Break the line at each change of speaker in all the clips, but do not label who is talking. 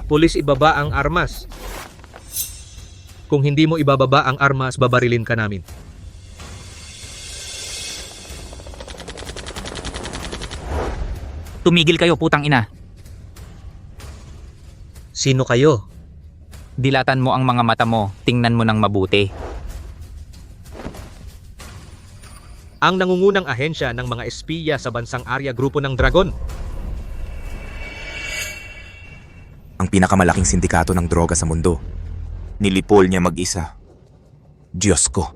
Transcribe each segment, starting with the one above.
Pulis, ibaba ang armas. Kung hindi mo ibababa ang armas, babarilin ka namin.
Tumigil kayo, putang ina.
Sino kayo?
Dilatan mo ang mga mata mo, tingnan mo ng mabuti.
Ang nangungunang ahensya ng mga espiya sa bansang Arya Grupo ng Dragon.
Ang pinakamalaking sindikato ng droga sa mundo. Nilipol niya mag-isa. Diyos ko.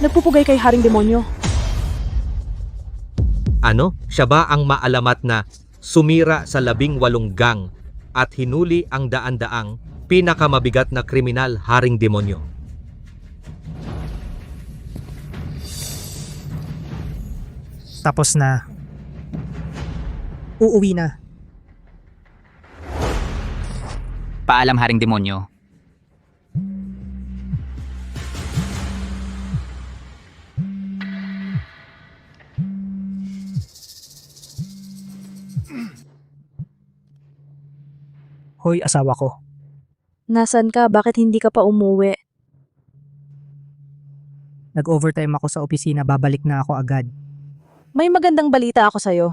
Nagpupugay kay Haring Demonyo.
Ano? Siya ba ang maalamat na sumira sa 18 gang at hinuli ang daan-daang pinakamabigat na kriminal, Haring Demonyo?
Tapos na. Uuwi na.
Paalam, Haring Demonyo.
Hoy, asawa ko.
Nasaan ka? Bakit hindi ka pa umuwi?
Nag-overtime ako sa opisina, babalik na ako agad.
May magandang balita ako sa'yo.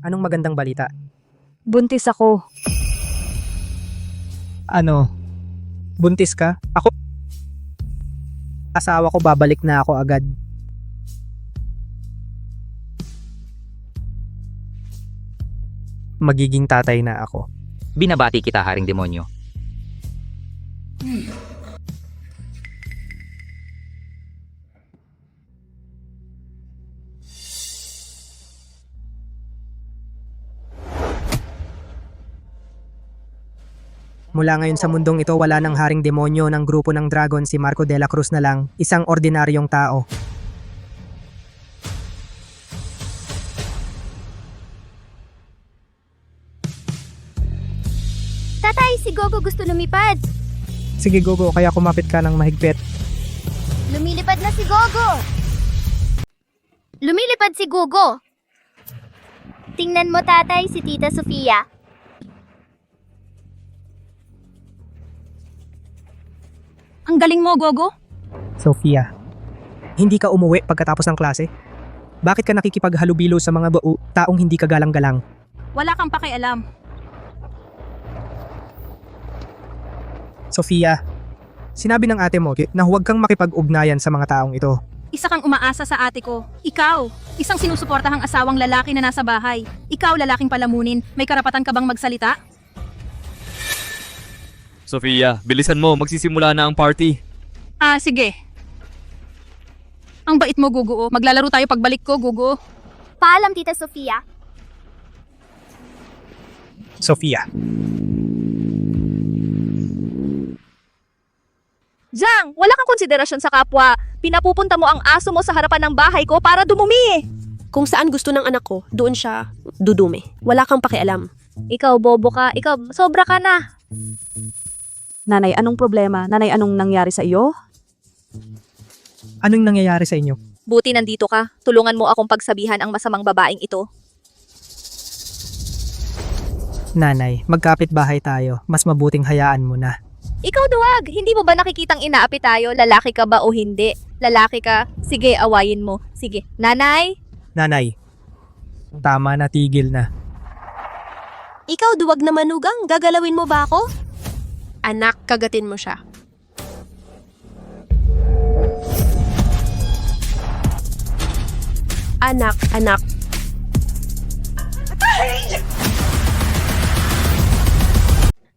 Anong magandang balita?
Buntis ako.
Ano? Buntis ka? Ako? Asawa ko, babalik na ako agad. Magiging tatay na ako.
Binabati kita, Haring Demonyo.
Mula ngayon sa mundong ito, wala nang Haring Demonyo ng grupo ng Dragon, si Marco de la Cruz na lang, isang ordinaryong tao.
Tatay, si Gogo gusto lumipad.
Sige Gogo, kaya kumapit ka ng mahigpit.
Lumilipad na si Gogo. Lumilipad si Gogo. Tingnan mo, tatay, si Tita Sofia.
Ang galing mo, Gogo.
Sofia, hindi ka umuwi pagkatapos ng klase? Bakit ka nakikipaghalubilo sa mga taong hindi ka galang-galang?
Wala kang pakialam.
Sofia, sinabi ng ate mo na huwag kang makipag-ugnayan sa mga taong ito.
Isa kang umaasa sa ate ko. Ikaw, isang sinusuportahang asawang lalaki na nasa bahay. Ikaw, lalaking palamunin, may karapatan ka bang magsalita?
Sofia, bilisan mo, magsisimula na ang party.
Sige. Ang bait mo, Gugu. Maglalaro tayo pagbalik ko, Gugu.
Paalam, Tita Sofia.
Sofia,
Jang, wala kang konsiderasyon sa kapwa. Pinapupunta mo ang aso mo sa harapan ng bahay ko para dumumi.
Kung saan gusto ng anak ko, doon siya dudumi. Wala kang pakialam.
Ikaw, bobo ka. Ikaw, sobra ka na. Nanay, anong problema? Nanay, anong nangyari sa iyo?
anong nangyayari sa inyo?
Buti nandito ka. Tulungan mo akong pagsabihan ang masamang babaeng ito.
Nanay, magkapit bahay tayo. Mas mabuting hayaan mo na.
Ikaw, duwag. Hindi mo ba nakikitang inaapi tayo? Lalaki ka ba o hindi? Lalaki ka? Sige, awayin mo. Sige. Nanay?
Nanay, tama na, tigil na.
Ikaw, duwag na manugang. Gagalawin mo ba ako? Anak, kagatin mo siya. Anak, anak.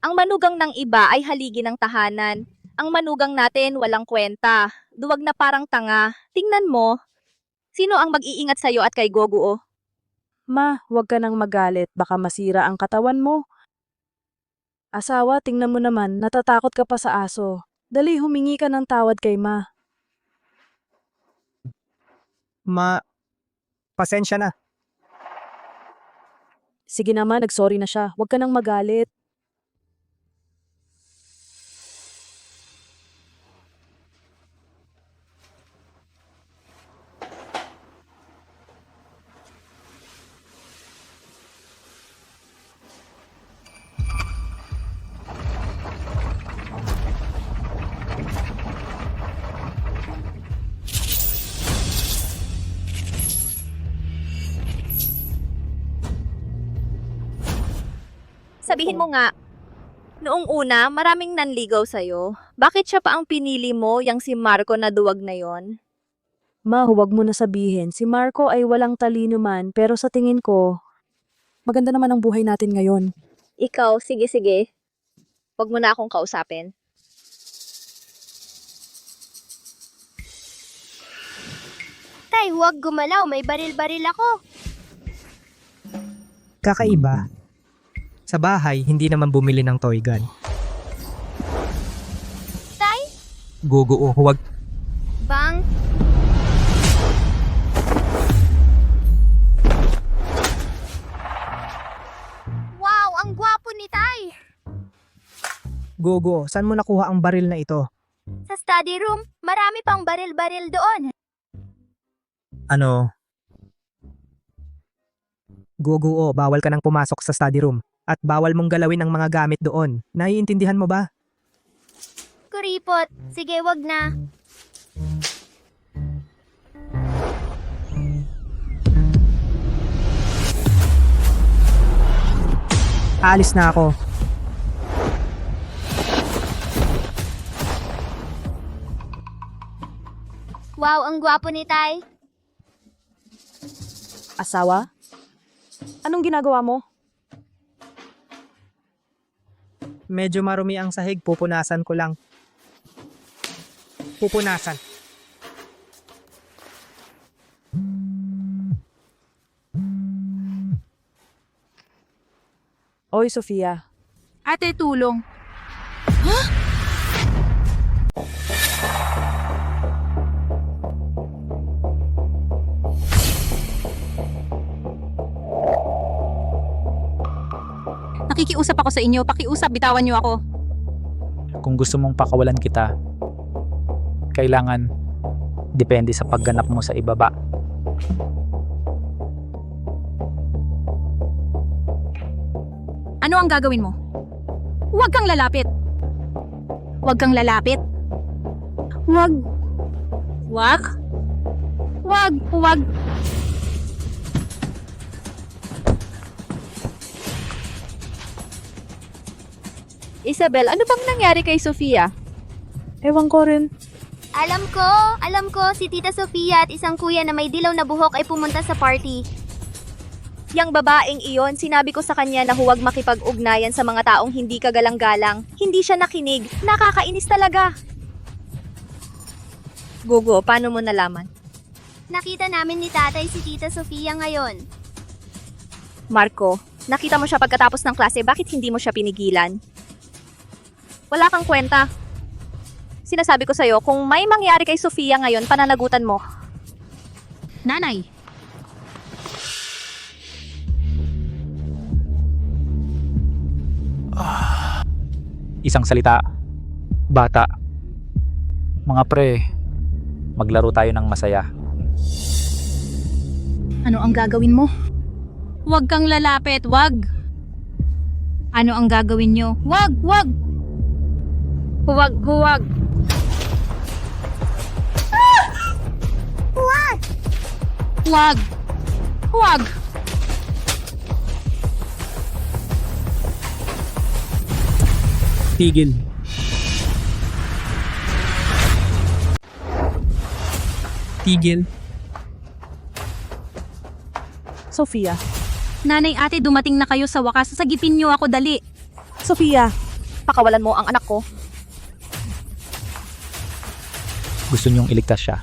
Ang manugang ng iba ay haligi ng tahanan. Ang manugang natin walang kwenta. Duwag na parang tanga. Tingnan mo. Sino ang mag-iingat sa'yo at kay Goguo? Ma, huwag ka nang magalit. Baka masira ang katawan mo. Asawa, tingnan mo naman. Natatakot ka pa sa aso. Dali, humingi ka ng tawad kay Ma.
Pasensya na.
Sige naman, nagsorry na siya. Huwag ka nang magalit. Sabihin mo nga, noong una, maraming nanligaw sa'yo. Bakit siya pa ang pinili mo, yang si Marco na duwag na yon?
Ma, huwag mo na sabihin. Si Marco ay walang talino man, pero sa tingin ko, maganda naman ang buhay natin ngayon.
Ikaw, sige. Huwag mo na akong kausapin.
Tay, huwag gumalaw. May baril-baril ako.
Kakaiba. Sa bahay, hindi naman bumili ng toy gun.
Tay?
Guguo, huwag.
Bang? Wow, ang gwapo ni Tay.
Guguo, saan mo nakuha ang baril na ito?
Sa study room, marami pang baril-baril doon.
Ano? Guguo, bawal ka nang pumasok sa study room. At bawal mong galawin ang mga gamit doon. Naiintindihan mo ba?
Kuripot. Sige, wag na.
Aalis na ako.
Wow, ang gwapo ni Tay.
Asawa? Anong ginagawa mo?
Medyo marumi ang sahig, pupunasan ko lang. Pupunasan.
Oy, Sofia.
Ate, tulong. Nakikiusap ako sa inyo. Pakiusap, bitawan niyo ako.
Kung gusto mong pakawalan kita, kailangan depende sa pagganap mo sa ibaba.
Ano ang gagawin mo? Huwag kang lalapit. Huwag kang lalapit. Huwag. Huwag. Huwag.
Isabel, ano bang nangyari kay Sofia?
Ewan ko rin.
Alam ko, si Tita Sofia at isang kuya na may dilaw na buhok ay pumunta sa party.
Yang babaeng iyon, sinabi ko sa kanya na huwag makipag-ugnayan sa mga taong hindi kagalang-galang. Hindi siya nakinig. Nakakainis talaga. Gogo, paano mo nalaman?
Nakita namin ni tatay si Tita Sofia ngayon.
Marco, nakita mo siya pagkatapos ng klase, bakit hindi mo siya pinigilan? Wala kang kwenta. Sinasabi ko sa'yo, kung may mangyari kay Sofia ngayon, pananagutan mo.
Nanay.
Isang salita, bata. Mga pre, maglaro tayo ng masaya.
Ano ang gagawin mo? Huwag kang lalapit. Huwag. Ano ang gagawin niyo? Huwag.
Huwag.
Huwag.
Tigil. Tigil.
Sofia.
Nanay, ate, dumating na kayo sa wakas. Sagipin niyo ako, dali.
Sofia.
Pakawalan mo ang anak ko.
Gusto niyong iligtas siya.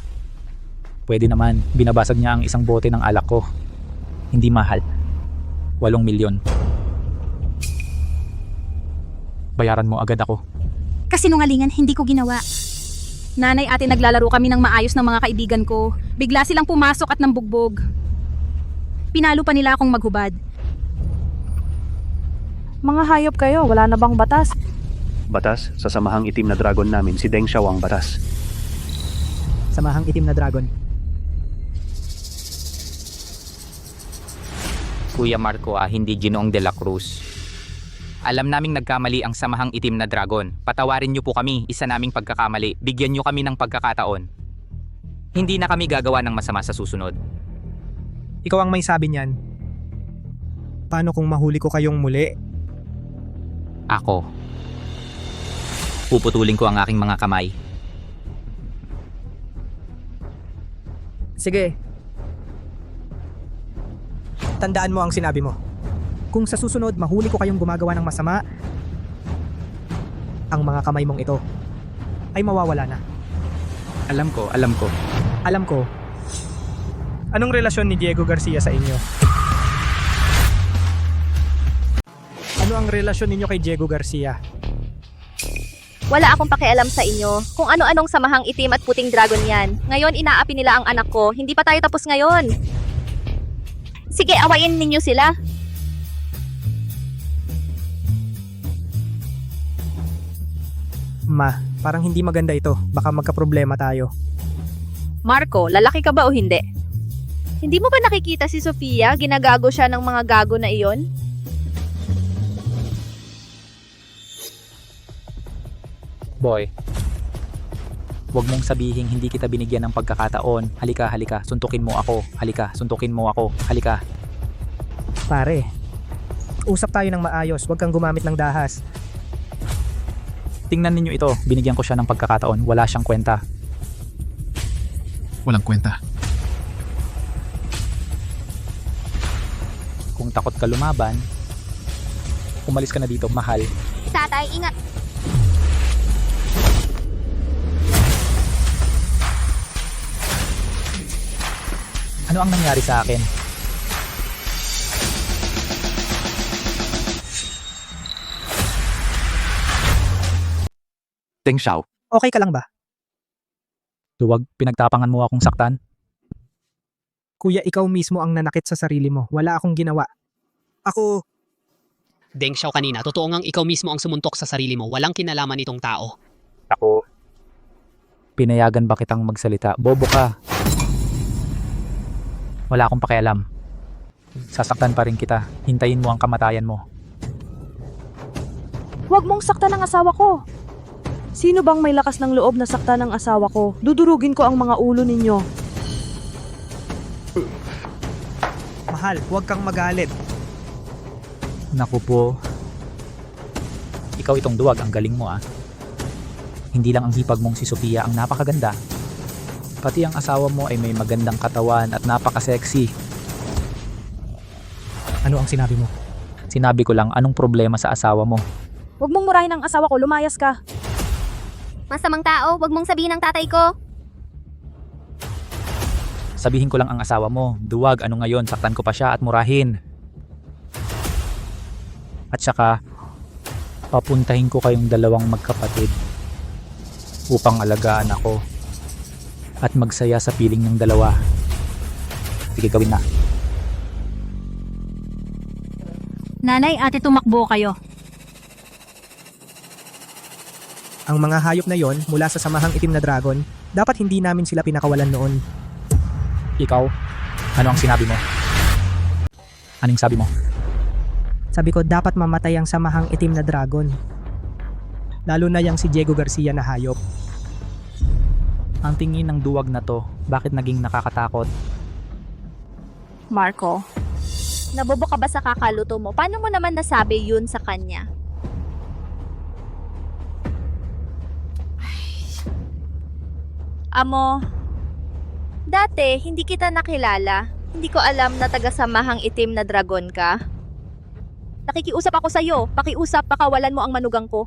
Pwede naman, binabasag niya ang isang bote ng alak ko. Hindi mahal. 8 milyon. Bayaran mo agad ako.
Kasinungalingan, hindi ko ginawa. Nanay, ate, naglalaro kami ng maayos ng mga kaibigan ko. Bigla silang pumasok at nambugbog. Pinalo pa nila akong maghubad.
Mga hayop kayo, wala na bang batas?
Batas, sa samahang itim na dragon namin, si Deng Xiao ang batas.
Samahang itim na dragon.
Kuya Marco, hindi Ginoong de la Cruz. Alam naming nagkamali ang samahang itim na dragon. Patawarin niyo po kami, isa naming pagkakamali. Bigyan niyo kami ng pagkakataon. Hindi na kami gagawa ng masama sa susunod.
Ikaw ang may sabi niyan. Paano kung mahuli ko kayong muli?
Ako. Puputulin ko ang aking mga kamay.
Sige. Tandaan mo ang sinabi mo. Kung sa susunod mahuli ko kayong gumagawa ng masama, ang mga kamay mong ito ay mawawala na.
Alam ko.
Alam ko. Anong relasyon ni Diego Garcia sa inyo? Ano ang relasyon ninyo kay Diego Garcia?
Wala akong pakialam sa inyo kung ano-anong samahang itim at puting dragon yan. Ngayon inaapi nila ang anak ko. Hindi pa tayo tapos ngayon. Sige, awayin ninyo sila.
Ma, parang hindi maganda ito. Baka magkaproblema tayo.
Marco, lalaki ka ba o hindi? Hindi mo ba nakikita si Sofia? Ginagago siya ng mga gago na iyon?
Boy, huwag mong sabihin hindi kita binigyan ng pagkakataon. Halika, suntukin mo ako. Halika.
Pare, usap tayo ng maayos. Huwag kang gumamit ng dahas.
Tingnan ninyo ito, binigyan ko siya ng pagkakataon. Wala siyang kwenta.
Walang kwenta.
Kung takot ka lumaban, umalis ka na dito, mahal.
Tatay, ingat.
Ano ang nangyari sa akin?
Deng Xiao,
Okay ka lang ba?
Duwag, pinagtapangan mo akong saktan.
Kuya, ikaw mismo ang nanakit sa sarili mo. Wala akong ginawa. Ako,
Deng Xiao kanina, totoo ngang ikaw mismo ang sumuntok sa sarili mo. Walang kinalaman itong tao.
Ako. Pinayagan ba kitang magsalita? Bobo ka. Wala akong pakialam. Sasaktan pa rin kita. Hintayin mo ang kamatayan mo.
Huwag mong saktan ang asawa ko. Sino bang may lakas ng loob na saktan ng asawa ko? Dudurugin ko ang mga ulo ninyo.
mahal, huwag kang magalit.
Naku po. Ikaw itong duwag, ang galing mo ah. Hindi lang ang hipag mong si Sofia ang napakaganda. Pati ang asawa mo ay may magandang katawan at napaka-sexy.
Ano ang sinabi mo?
Sinabi ko lang, anong problema sa asawa mo?
Huwag mong murahin ang asawa ko, lumayas ka.
Masamang tao, wag mong sabihin ng tatay ko.
Sabihin ko lang ang asawa mo, duwag, ano ngayon, saktan ko pa siya at murahin. At saka, papuntahin ko kayong dalawang magkapatid upang alagaan ako at magsaya sa piling ng dalawa. Sige, gawin na.
Nanay, ate, tumakbo kayo.
Ang mga hayop na yon mula sa samahang itim na dragon, dapat hindi namin sila pinakawalan noon.
Ikaw, ano ang sinabi mo? Anong sabi mo?
Sabi ko dapat mamatay ang samahang itim na dragon. Lalo na yang si Diego Garcia na hayop.
Ang tingin ng duwag na to, bakit naging nakakatakot?
Marco, nabobo ka ba sa kakaluto mo? Paano mo naman nasabi yun sa kanya? Amo, dati hindi kita nakilala. Hindi ko alam na taga-samahang itim na dragon ka. Nakikiusap ako sa'yo. Pakiusap, pakawalan mo ang manugang ko.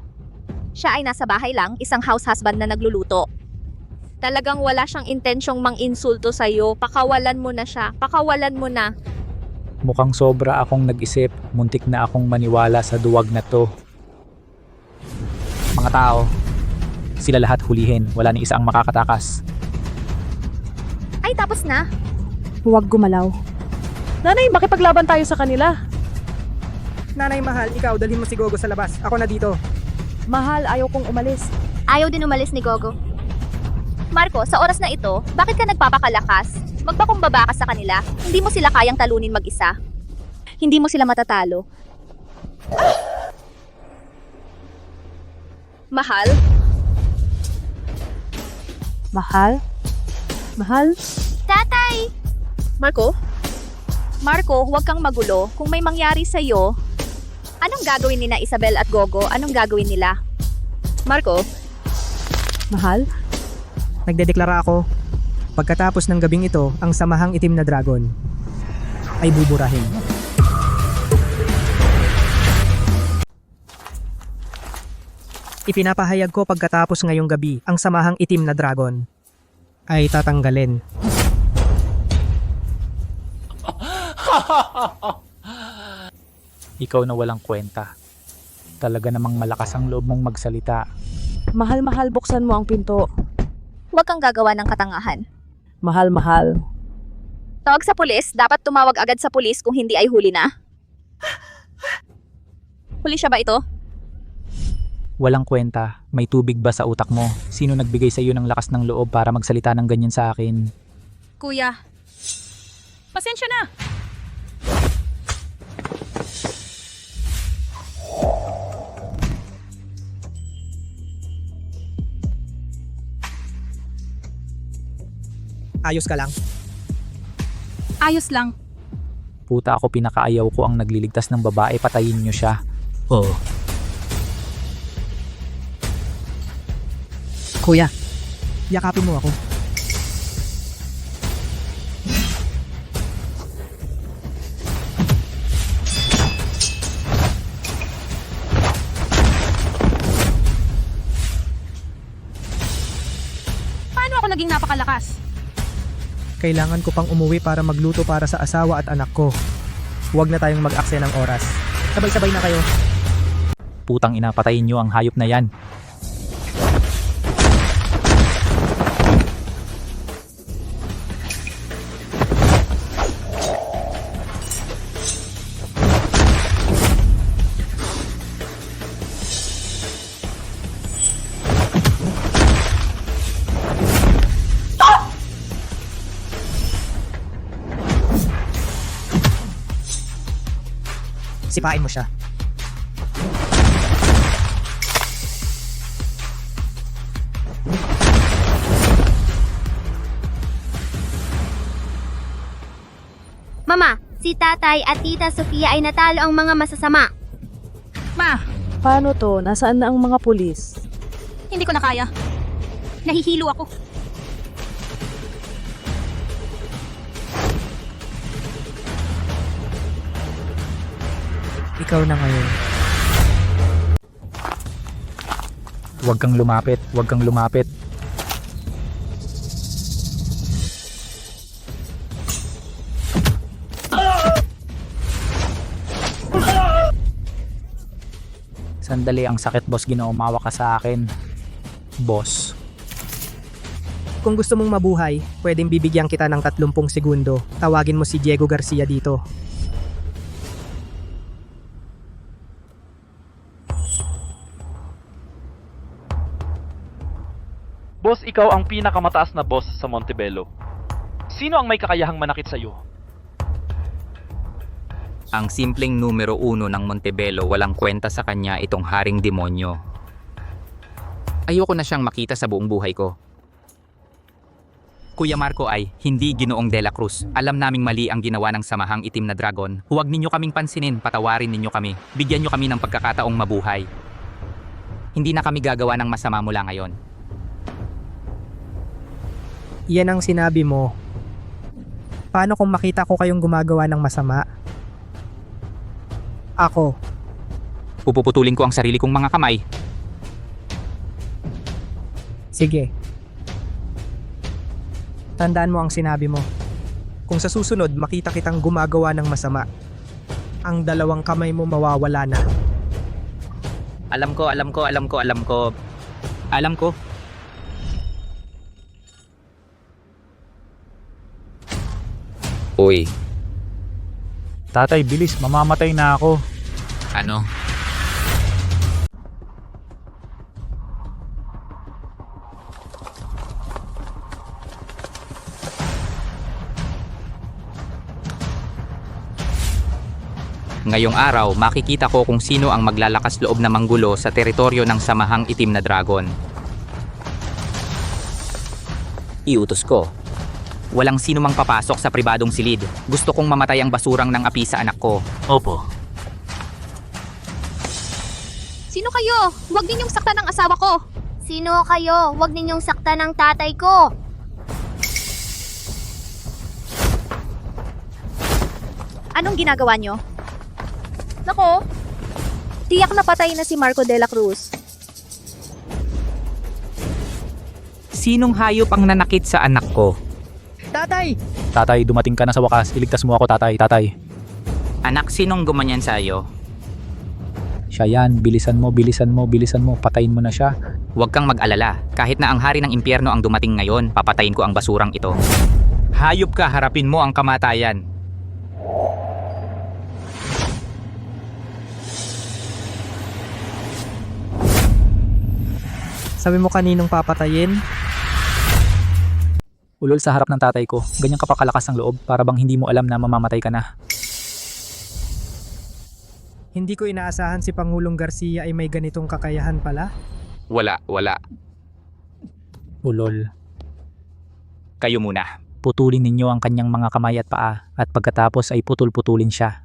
Siya ay nasa bahay lang, isang house husband na nagluluto. Talagang wala siyang intensyong mang-insulto sa'yo. Pakawalan mo na siya. Pakawalan mo na.
Mukhang sobra akong nag-isip, muntik na akong maniwala sa duwag na to. Mga tao, sila lahat hulihin, wala ni isa ang makakatakas.
Ay, tapos na.
Huwag gumalaw. Nanay, makipaglaban tayo sa kanila.
Nanay mahal, ikaw dalhin mo si Gogo sa labas. Ako na dito.
Mahal, ayaw kong umalis.
Ayaw din umalis ni Gogo.
Marco, sa oras na ito, bakit ka nagpapakalakas? Magpakumbaba ka sa kanila. Hindi mo sila kayang talunin mag-isa. Hindi mo sila matatalo. Mahal?
Mahal? Mahal?
Tatay!
Marco? Marco, huwag kang magulo. Kung may mangyari sa'yo, Anong gagawin ni na Isabel at Gogo? Anong gagawin nila? Marco,
Mahal?
Nagdedeklara ako. Pagkatapos ng gabing ito, ang samahang itim na dragon ay buburahin. Ipinapahayag ko pagkatapos ngayong gabi, ang samahang itim na dragon ay tatanggalin.
Ikaw na walang kwenta. Talaga namang malakas ang loob mong magsalita.
Mahal, buksan mo ang pinto.
huwag kang gagawa ng katangahan.
Mahal.
Tawag sa pulis, dapat tumawag agad sa pulis kung hindi ay huli na. Huli siya ba ito?
Walang kwenta. May tubig ba sa utak mo? Sino nagbigay sa iyo ng lakas ng loob para magsalita ng ganyan sa akin?
Kuya, pasensya na.
Ayos ka lang.
Ayos lang.
Puta, ako pinakaayaw ko ang nagliligtas ng babae, patayin niyo siya.
Oo.
Kuya, yakapin mo ako.
Paano ako naging napakalakas?
Kailangan ko pang umuwi para magluto para sa asawa at anak ko. Huwag na tayong mag-aksaya ng oras. Sabay-sabay na kayo.
Putang ina, patayin niyo ang hayop na yan.
Sipain mo siya.
Mama, si Tatay at Tita Sofia ay natalo ang mga masasama.
Ma,
Paano to? Nasaan na ang mga pulis?
hindi ko na kaya. Nahihilo ako.
Ikaw na ngayon.
Huwag kang lumapit, huwag kang lumapit. Sandali, ang sakit boss, ginaumawa ka sa akin. Boss.
Kung gusto mong mabuhay, pwedeng bibigyan kita ng 30 segundo. Tawagin mo si Diego Garcia dito.
Boss, ikaw ang pinakamataas na boss sa Montebello. Sino ang may kakayahang manakit sa iyo?
Ang simpleng numero 1 ng Montebello, walang kwenta sa kanya itong haring demonyo. Ayoko na siyang makita sa buong buhay ko. Kuya Marco ay hindi Ginoong De La Cruz. Alam naming mali ang ginawa ng samahang itim na dragon. Huwag ninyo kaming pansinin, patawarin ninyo kami. Bigyan nyo kami ng pagkakataong mabuhay. Hindi na kami gagawa ng masama mula ngayon.
Yan ang sinabi mo. Paano kung makita ko kayong gumagawa ng masama? Ako.
Pupuputulin ko ang sarili kong mga kamay.
Sige. Tandaan mo ang sinabi mo. Kung sa susunod makita kitang gumagawa ng masama, ang 2 kamay mo mawawala na.
Alam ko. Uy,
Tatay, bilis, mamamatay na ako.
ano? Ngayong araw, makikita ko kung sino ang maglalakas loob na manggulo sa teritoryo ng samahang itim na dragon. Iutos ko. Walang sino mang papasok sa pribadong silid. Gusto kong mamatay ang basurang ng api sa anak ko.
Opo.
Sino kayo? Huwag ninyong saktan ng asawa ko.
Sino kayo? Huwag ninyong saktan ng tatay ko.
Anong ginagawa nyo? Nako, tiyak na patay na si Marco de la Cruz.
Sinong hayop ang nanakit sa anak ko?
Tatay!
Tatay, dumating ka na sa wakas. Iligtas mo ako, tatay. Tatay.
Anak, sinong gumanyan sa iyo?
Siya yan. Bilisan mo, bilisan mo, bilisan mo. Patayin mo na siya.
Huwag kang mag-alala. Kahit na ang hari ng impyerno ang dumating ngayon, papatayin ko ang basurang ito. Hayop ka, harapin mo ang kamatayan.
Sabi mo kaninong papatayin?
Ulol sa harap ng tatay ko. Ganyan ka pa kalakas ng loob para bang hindi mo alam na mamamatay ka na.
Hindi ko inaasahan si Pangulong Garcia ay may ganitong kakayahan pala.
Wala.
Ulol.
Kayo muna.
Putulin ninyo ang kanyang mga kamay at paa at pagkatapos ay putol-putulin siya.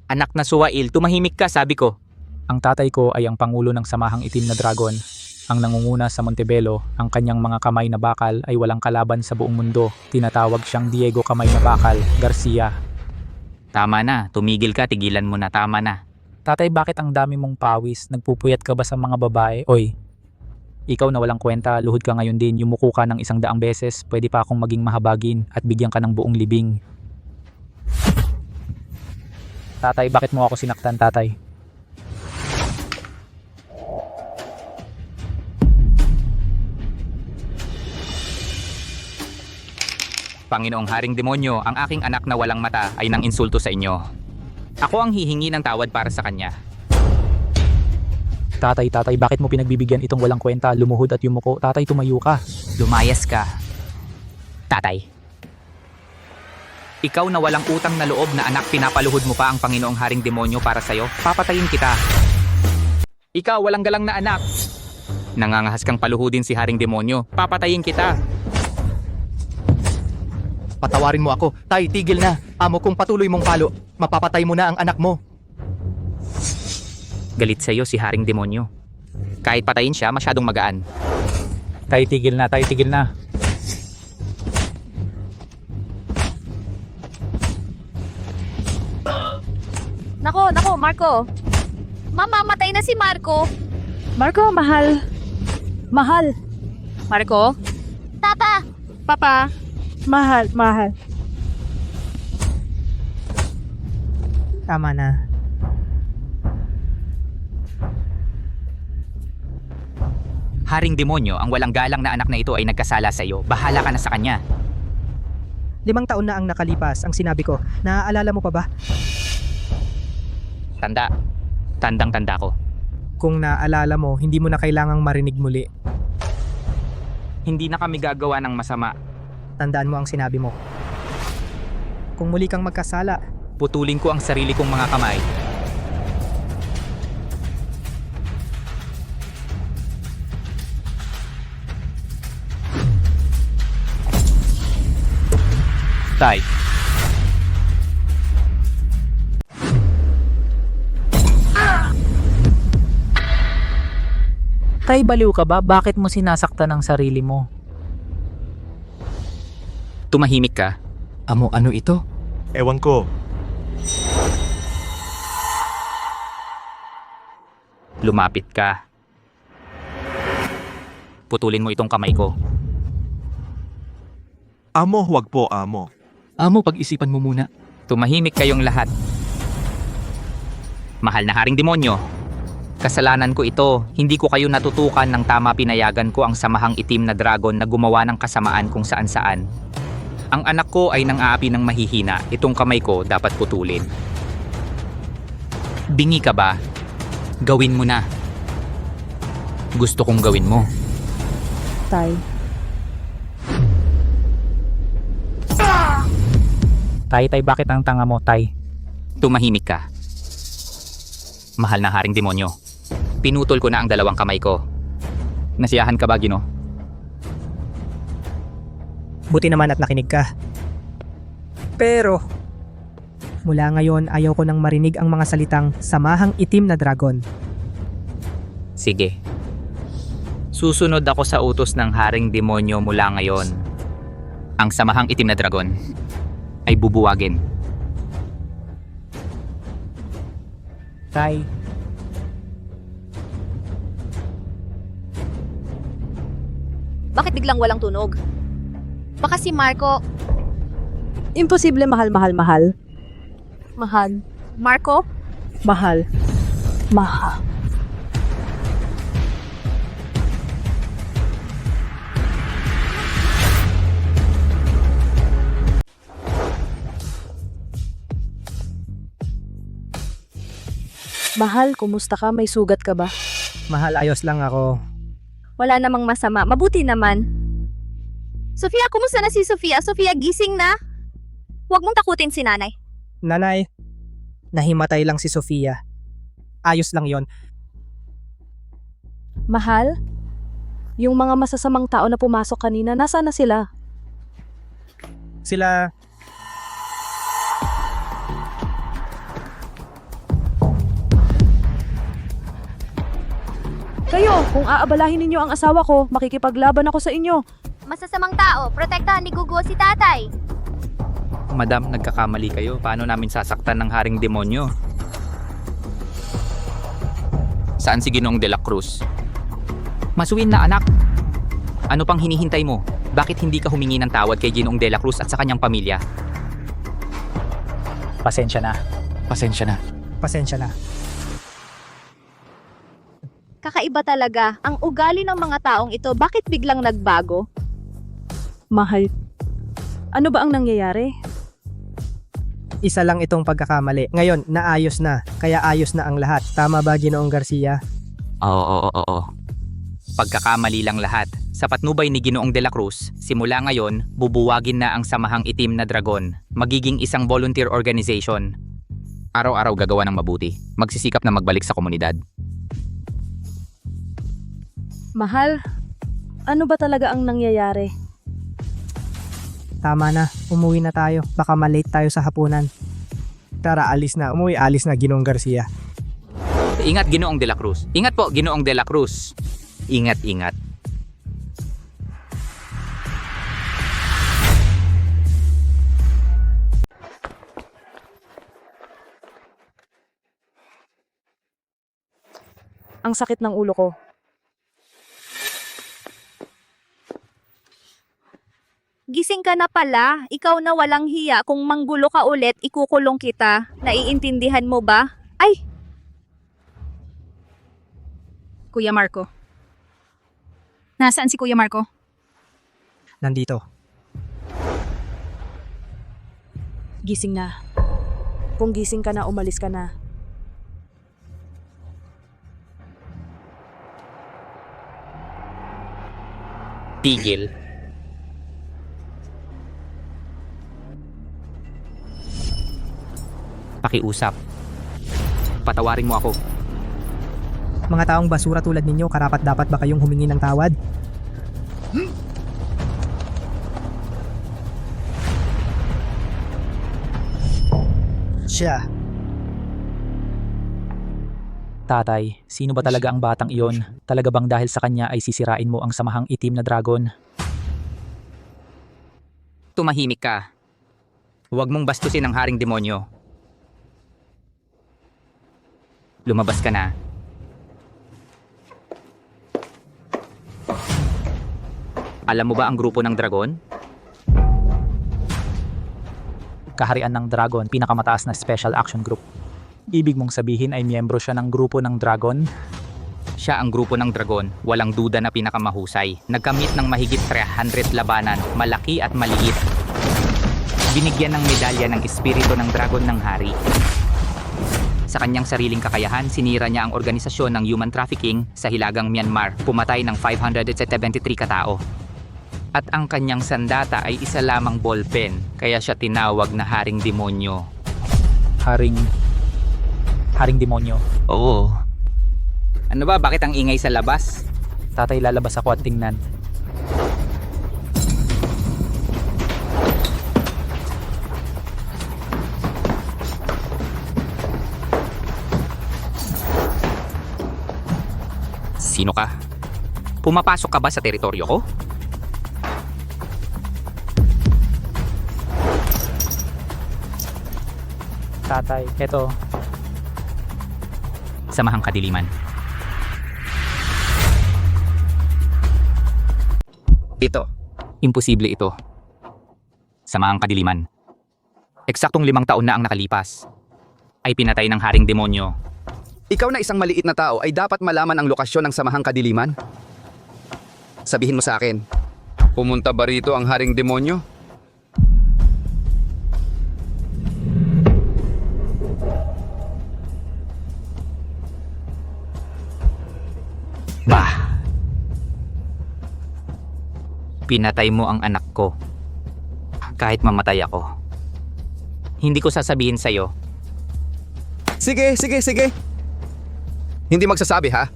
Anak na Suwail, tumahimik ka, sabi ko.
Ang tatay ko ay ang pangulo ng samahang itim na dragon. Ang nangunguna sa Montebello, ang kanyang mga kamay na bakal ay walang kalaban sa buong mundo. Tinatawag siyang Diego Kamay na Bakal, Garcia.
Tama na, tumigil ka, tigilan mo na, tama na.
Tatay, bakit ang dami mong pawis? Nagpupuyat ka ba sa mga babae? Oy, ikaw na walang kwenta, luhod ka ngayon din, yumuko ka ng 100 beses, pwede pa akong maging mahabagin at bigyan ka ng buong libing. Tatay, bakit mo ako sinaktan, tatay?
Panginoong Haring Demonyo, ang aking anak na walang mata ay nang insulto sa inyo. Ako ang hihingi ng tawad para sa kanya.
Tatay, bakit mo pinagbibigyan itong walang kwenta, lumuhod at yumuko? Tatay, tumayo ka.
Lumayas ka. Tatay. Ikaw na walang utang na loob na anak, pinapaluhod mo pa ang Panginoong Haring Demonyo para sa'yo, papatayin kita. Ikaw, walang galang na anak. Nangangahas kang paluhudin si Haring Demonyo, papatayin kita.
Patawarin mo ako. Tay, tigil na. Amo kung patuloy mong palo, mapapatay mo na ang anak mo.
Galit sa'yo si Haring Demonyo. Kahit patayin siya, masyadong magaan.
Tay, tigil na, tay, tigil na.
Nako, Marco. Mamamatay na si Marco.
Marco, mahal. Mahal.
Marco?
Papa!
Papa?
Mahal.
Tama na.
Haring Demonyo, ang walang galang na anak na ito ay nagkasala sa iyo. Bahala ka na sa kanya.
5 taon na ang nakalipas, ang sinabi ko. Naaalala mo pa ba?
Tandang-tanda ko.
Kung naaalala mo, hindi mo na kailangang marinig muli.
Hindi na kami gagawa ng masama.
Tandaan mo ang sinabi mo. Kung muli kang magkasala,
Putulin ko ang sarili kong mga kamay. Tay.
Tay, baliw ka ba? Bakit mo sinasaktan ang sarili mo?
Tumahimik ka.
Amo, ano ito?
Ewan ko.
Lumapit ka. Putulin mo itong kamay ko.
Amo, huwag po, amo.
Amo, pag-isipan mo muna.
Tumahimik kayong lahat. Mahal na Haring Demonyo, kasalanan ko ito. Hindi ko kayo natutukan ng tama, pinayagan ko ang samahang itim na dragon na gumawa ng kasamaan kung saan-saan. Ang anak ko ay nang-aapi ng mahihina. Itong kamay ko dapat putulin. Bingi ka ba? Gawin mo na. Gusto kong gawin mo.
Tay.
Tay, bakit ang tanga mo, tay?
Tumahimik ka. Mahal na Haring Demonyo, pinutol ko na ang 2 kamay ko. Nasiyahan ka ba, Gino?
buti naman at nakinig ka. Pero, mula ngayon ayaw ko nang marinig ang mga salitang samahang itim na dragon.
Sige. Susunod ako sa utos ng Haring Demonyo mula ngayon. Ang samahang itim na dragon ay bubuwagin.
Tay,
Bakit biglang walang tunog? Baka si Marco.
Imposible mahal.
Mahal. Marco?
Mahal. Mahal, kumusta ka? May sugat ka ba?
mahal, ayos lang ako.
Wala namang masama. Mabuti naman. Sofia, kumusta na si Sofia? Sofia, gising na. Huwag mong takutin si nanay.
Nanay, nahimatay lang si Sofia. Ayos lang yon.
Mahal? Yung mga masasamang tao na pumasok kanina, nasaan na sila?
Sila...
Kayo, kung aabalahin ninyo ang asawa ko, makikipaglaban ako sa inyo.
Masasamang tao, protektahan ni Guguo si tatay.
Madam, nagkakamali kayo. Paano namin sasaktan ng Haring Demonyo? Saan si Ginoong De La Cruz? Masuwin na anak! Ano pang hinihintay mo? Bakit hindi ka humingi ng tawad kay Ginoong De La Cruz at sa kanyang pamilya?
Pasensya na.
Pasensya na.
Pasensya na.
Kakaiba talaga. Ang ugali ng mga taong ito, bakit biglang nagbago?
Mahal, ano ba ang nangyayari?
Isa lang itong pagkakamali. Ngayon, naayos na. Kaya ayos na ang lahat. Tama ba, Ginoong Garcia?
Oo. Pagkakamali lang lahat. Sa patnubay ni Ginoong De La Cruz, simula ngayon, bubuwagin na ang Samahang Itim na Dragon. Magiging isang volunteer organization. Araw-araw gagawa ng mabuti. Magsisikap na magbalik sa komunidad.
Mahal, ano ba talaga ang nangyayari?
Tama na. Umuwi na tayo. Baka malate tayo sa hapunan. Tara, alis na. Alis na, Ginoong Garcia.
Ingat, Ginoong De La Cruz. Ingat po, Ginoong De La Cruz. Ingat.
Ang sakit ng ulo ko.
Gising ka na pala. Ikaw na walang hiya. Kung manggulo ka ulit, ikukulong kita. Naiintindihan mo ba? Ay!
Kuya Marco. Nasaan si Kuya Marco?
Nandito.
Gising na. Kung gising ka na, umalis ka na.
Tigil. Pakiusap. Patawarin mo ako.
Mga taong basura tulad ninyo, karapat-dapat ba kayong humingi ng tawad? Siya.
Tatay, sino ba talaga ang batang iyon? Talaga bang dahil sa kanya ay sisirain mo ang Samahang Itim na Dragon?
Tumahimik ka. Huwag mong bastusin ang Haring Demonyo. Lumabas ka na. Alam mo ba ang grupo ng dragon?
Kaharian ng Dragon, pinakamataas na Special Action Group. Ibig mong sabihin ay miyembro siya ng grupo ng Dragon?
Siya ang grupo ng dragon, walang duda na pinakamahusay. Nagkamit ng mahigit 300 labanan, malaki at maliit. Binigyan ng medalya ng espiritu ng dragon ng hari. Sa kanyang sariling kakayahan, sinira niya ang organisasyon ng human trafficking sa Hilagang Myanmar, pumatay ng 573 katao. At ang kanyang sandata ay isa lamang ballpen, kaya siya tinawag na Haring Demonyo.
Haring Demonyo.
Oo. Ano ba? Bakit ang ingay sa labas?
Tatay, lalabas ako at tingnan.
Sino ka? Pumapasok ka ba sa teritoryo ko?
Tatay, eto.
Samahang kadiliman. Ito. Imposible ito. Samahang kadiliman. Eksaktong 5 taon na ang nakalipas. Ay pinatay ng haring demonyo.
Ikaw na isang maliit na tao ay dapat malaman ang lokasyon ng samahang kadiliman. Sabihin mo sa akin, pumunta ba rito ang haring demonyo?
Bah! Pinatay mo ang anak ko. Kahit mamatay ako. Hindi ko sasabihin sa'yo.
Sige. Hindi magsasabi ha?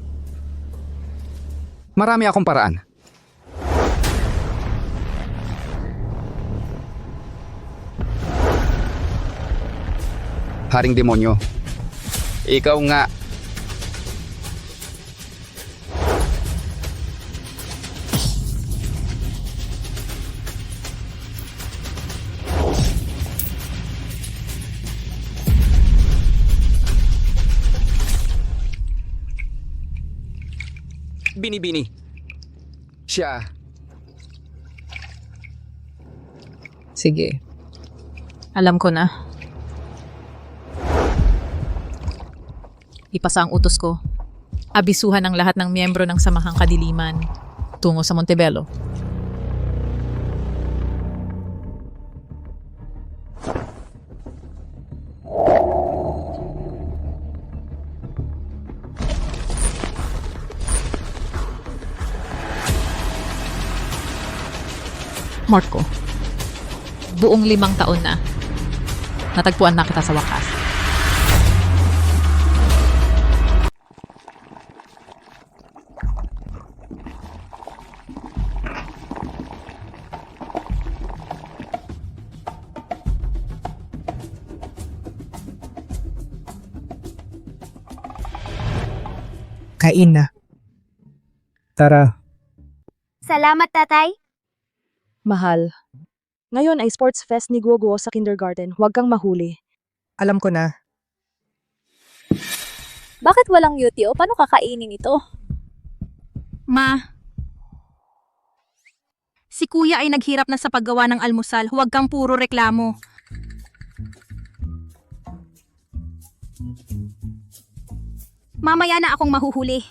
Marami akong paraan. Haring demonyo. Ikaw nga. Bini-bini. Siya.
Sige. Alam ko na. Ipasa ang utos ko. Abisuhan ang lahat ng miyembro ng Samahang Kadiliman tungo sa Montebello. Marco, buong 5 taon na. Natagpuan na kita sa wakas.
Kain na. Tara.
Salamat, tatay.
Mahal. Ngayon ay sports fest ni Guoguo sa kindergarten. Huwag kang mahuli.
Alam ko na.
Bakit walang UTO? Paano kakainin ito?
Ma, si kuya ay naghirap na sa paggawa ng almusal. Huwag kang puro reklamo. Mamaya na akong mahuhuli.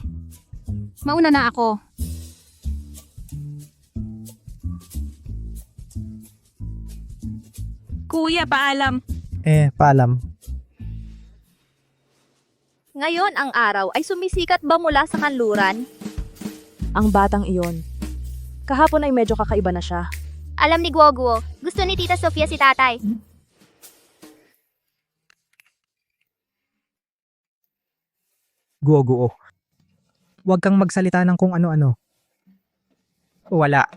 Mauna na ako. Kuya, paalam.
Paalam.
Ngayon ang araw ay sumisikat ba mula sa kanluran?
Ang batang iyon. Kahapon ay medyo kakaiba na siya.
Alam ni Guoguo, gusto ni Tita Sofia si tatay.
Guoguo. Huwag kang magsalita ng kung ano-ano. Wala.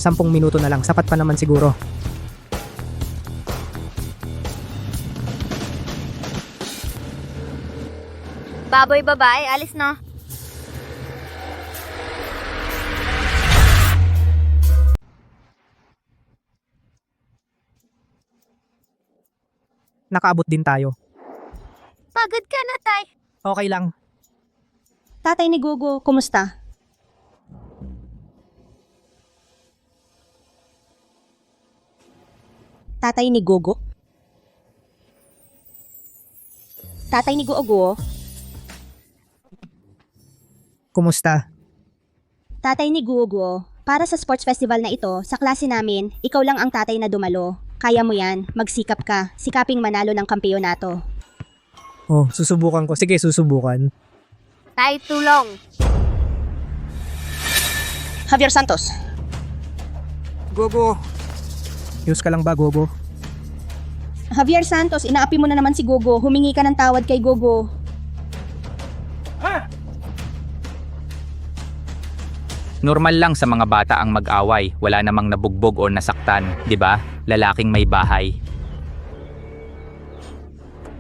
Sampung minuto na lang. Sapat pa naman siguro.
Baboy babae, alis na.
Nakaabot din tayo.
Pagod ka na, tay.
Okay lang.
Tatay ni Guoguo, kumusta? Tatay ni Guoguo? Tatay ni Guoguo?
Kumusta?
Tatay ni Guoguo, para sa sports festival na ito, sa klase namin, ikaw lang ang tatay na dumalo. Kaya mo yan, magsikap ka, sikaping manalo ng kampeonato.
Oh, susubukan ko. Sige, susubukan.
Tay, tulong.
Javier Santos.
Gogo. Yus ka lang ba, Gogo?
Javier Santos, inaapi mo na naman si Gogo. Humingi ka ng tawad kay Gogo.
Normal lang sa mga bata ang mag-away, wala namang nabugbog o nasaktan, di ba? lalaking may bahay.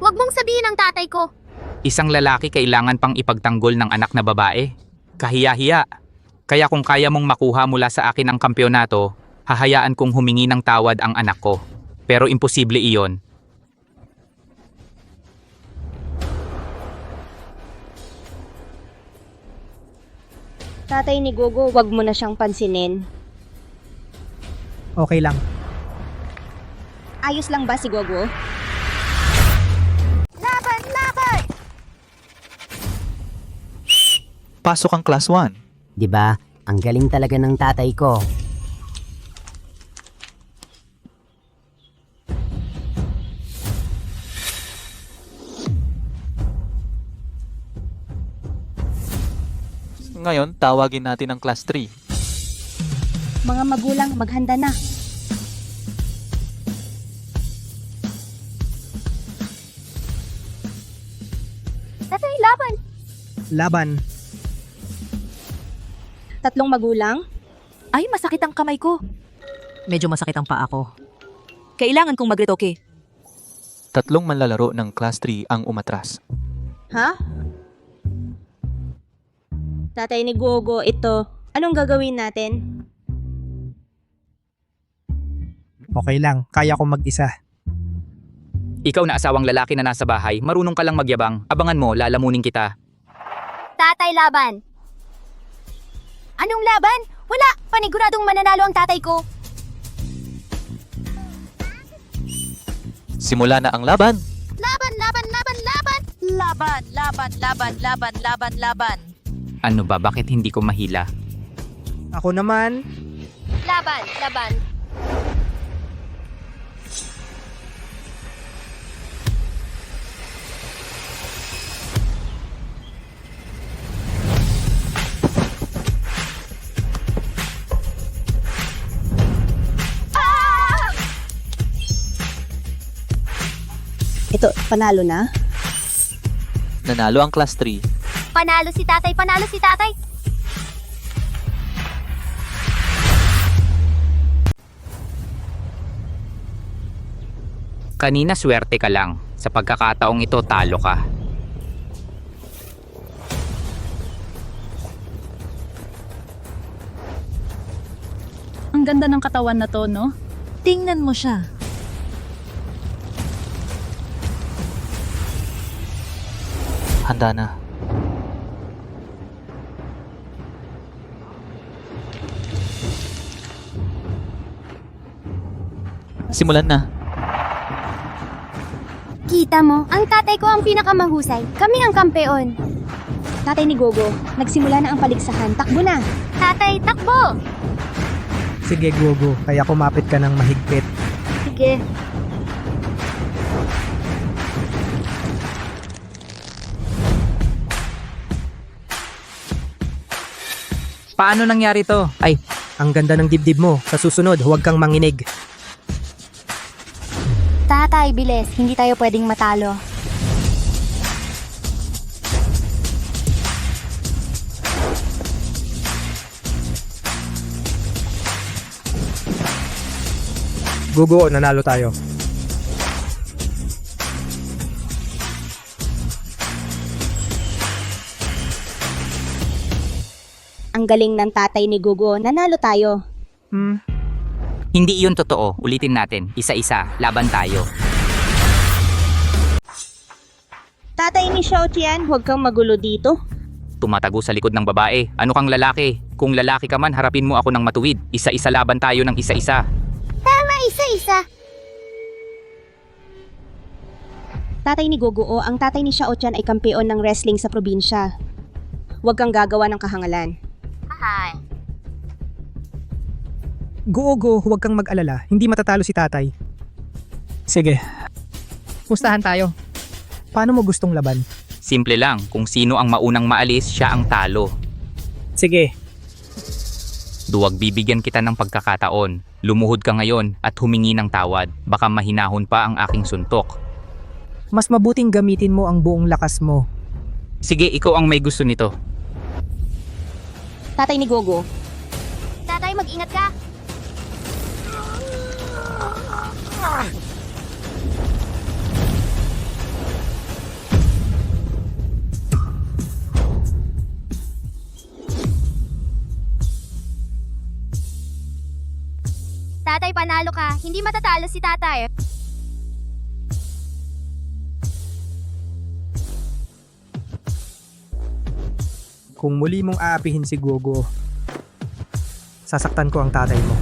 Huwag mong sabihin ang tatay ko.
Isang lalaki kailangan pang ipagtanggol ng anak na babae. Kahiya-hiya. Kaya kung kaya mong makuha mula sa akin ang kampeonato, hahayaan kong humingi ng tawad ang anak ko. Pero imposible iyon.
Tatay ni Gogo, wag mo na siyang pansinin.
Okay lang.
Ayos lang ba si Gogo?
Laban! Laban!
Pasok ang class 1.
'Di ba? Ang galing talaga ng tatay ko.
Ngayon, tawagin natin ang class 3.
Mga magulang, maghanda na.
Tatay, laban!
Laban.
Tatlong magulang?
Ay, masakit ang kamay ko. Medyo masakit ang paa ko. Kailangan kong mag-retoke.
Tatlong manlalaro ng class 3 ang umatras.
Ha? Tatay ni Gogo, ito. Anong gagawin natin?
Okay lang, kaya ko mag-isa.
Ikaw na asawang lalaki na nasa bahay, marunong ka lang magyabang. Abangan mo, lalamunin kita.
Tatay, laban! Anong laban? Wala! Paniguradong mananalo ang tatay ko.
Simula na ang laban!
Laban! Laban! Laban! Laban!
Laban, laban, laban, laban, laban, laban.
Ano ba, bakit hindi ko mahila?
Ako naman,
Laban! Laban!
Ito, panalo na?
Nanalo ang class 3.
Panalo si tatay! Panalo si tatay!
Kanina swerte ka lang. Sa pagkakataong ito, talo ka.
Ang ganda ng katawan na to, no?
Tingnan mo siya.
Handa na. Simulan na.
Kita mo, ang tatay ko ang pinakamahusay. Kami ang kampeon.
Tatay ni Gogo, nagsimula na ang paligsahan. Takbo na!
Tatay, takbo!
sige Gogo, kaya kumapit ka ng mahigpit.
Sige.
Paano nangyari to?
Ay, ang ganda ng dibdib mo. Sa susunod, huwag kang manginig.
Tatay, bilis. Hindi tayo pwedeng matalo.
Gogo, nanalo tayo.
Ang galing ng tatay ni Gogo, nanalo tayo.
Hindi iyon totoo. Ulitin natin. Isa-isa. Laban tayo.
Tatay ni Xiaotian, huwag kang magulo dito.
Tumatago sa likod ng babae. Ano kang lalaki? Kung lalaki ka man, harapin mo ako ng matuwid. Isa-isa laban tayo ng isa-isa.
Tama, isa-isa.
Tatay ni Gogo, ang tatay ni Xiaotian ay kampeon ng wrestling sa probinsya. Huwag kang gagawa ng kahangalan.
Hi.
Gogo, huwag kang mag-alala. Hindi matatalo si tatay. Sige. Pustahan tayo. Paano mo gustong laban?
Simple lang. Kung sino ang maunang maalis, siya ang talo.
Sige.
Duwag bibigyan kita ng pagkakataon. Lumuhod ka ngayon at humingi ng tawad. Baka mahinahon pa ang aking suntok.
Mas mabuting gamitin mo ang buong lakas mo.
Sige, ikaw ang may gusto nito.
Tatay ni Gogo.
Tatay, mag-ingat ka. manalo ka, hindi matatalo si tatay.
Kung muli mong aapihin si Gogo, sasaktan ko ang tatay mo.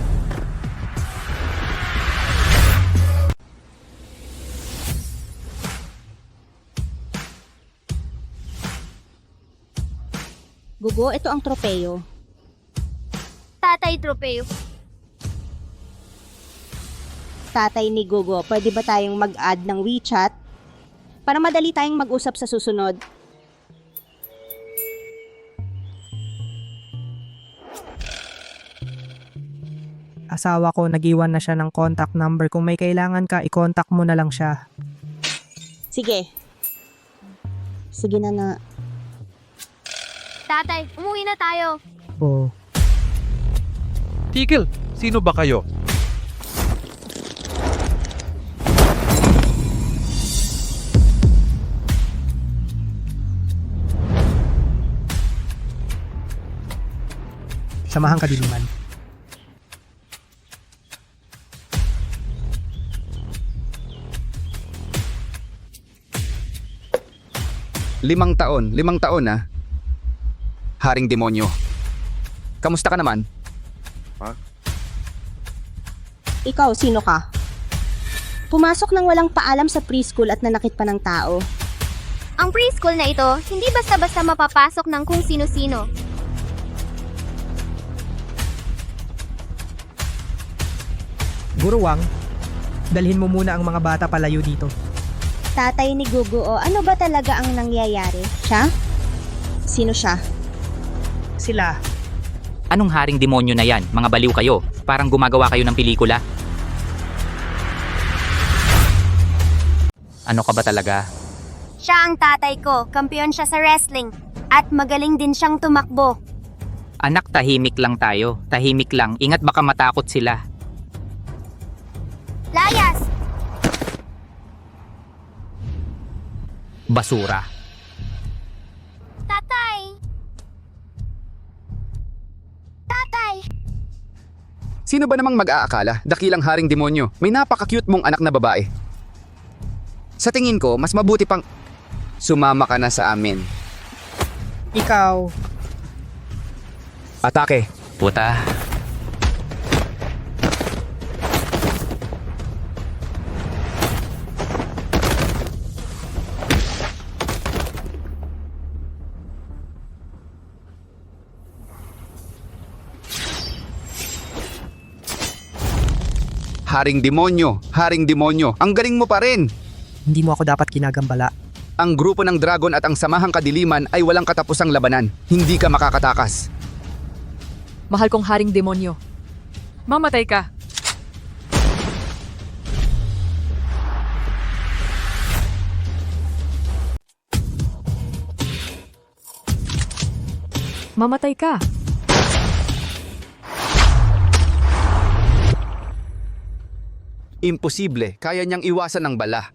Gugo, ito ang tropeyo.
Tatay tropeo.
Tatay ni Gugo, pwede ba tayong mag-add ng WeChat? Para madali tayong mag-usap sa susunod.
Asawa ko, nag-iwan na siya ng contact number. Kung may kailangan ka, i-contact mo na lang siya.
Sige. Sige na.
Tatay, umuwi na tayo.
Oh.
Tigil, sino ba kayo?
Samahang kadiliman.
Limang taon na. Haring demonyo. Kamusta ka naman?
Ikaw, sino ka? Pumasok nang walang paalam sa preschool at nanakit pa ng tao.
Ang preschool na ito, hindi basta-basta mapapasok ng kung sino-sino.
Guruwang, dalhin mo muna ang mga bata palayo dito.
Tatay ni Gugo, ano ba talaga ang nangyayari? Siya? Sino siya?
Sila.
Anong haring demonyo na yan? Mga baliw kayo. Parang gumagawa kayo ng pelikula. Ano ka ba talaga?
Siya ang tatay ko, kampiyon siya sa wrestling. At magaling din siyang tumakbo.
Anak, tahimik lang tayo. Tahimik lang. Ingat baka matakot sila.
Layas!
Basura.
Tatay! Tatay!
Sino ba namang mag-aakala? Dakilang haring demonyo. May napaka-cute mong anak na babae. Sa tingin ko, mas mabuti pang sumama ka na sa amin.
Ikaw.
Atake.
Puta.
Haring demonyo, ang galing mo pa rin.
Hindi mo ako dapat kinagambala.
Ang grupo ng dragon at ang samahang kadiliman ay walang katapusang labanan. Hindi ka makakatakas.
Mahal kong haring demonyo. Mamatay ka. Mamatay ka.
Imposible, kaya niyang iwasan ng bala.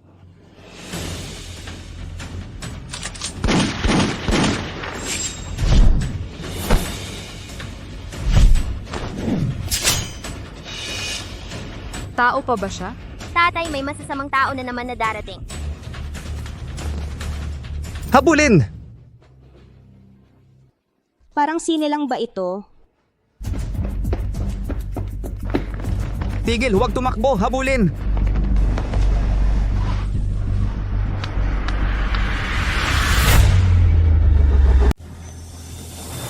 Tao pa ba siya?
Tatay, may masasamang tao na naman na darating.
Habulin!
Parang sine lang ba ito?
Tigil, huwag tumakbo, habulin!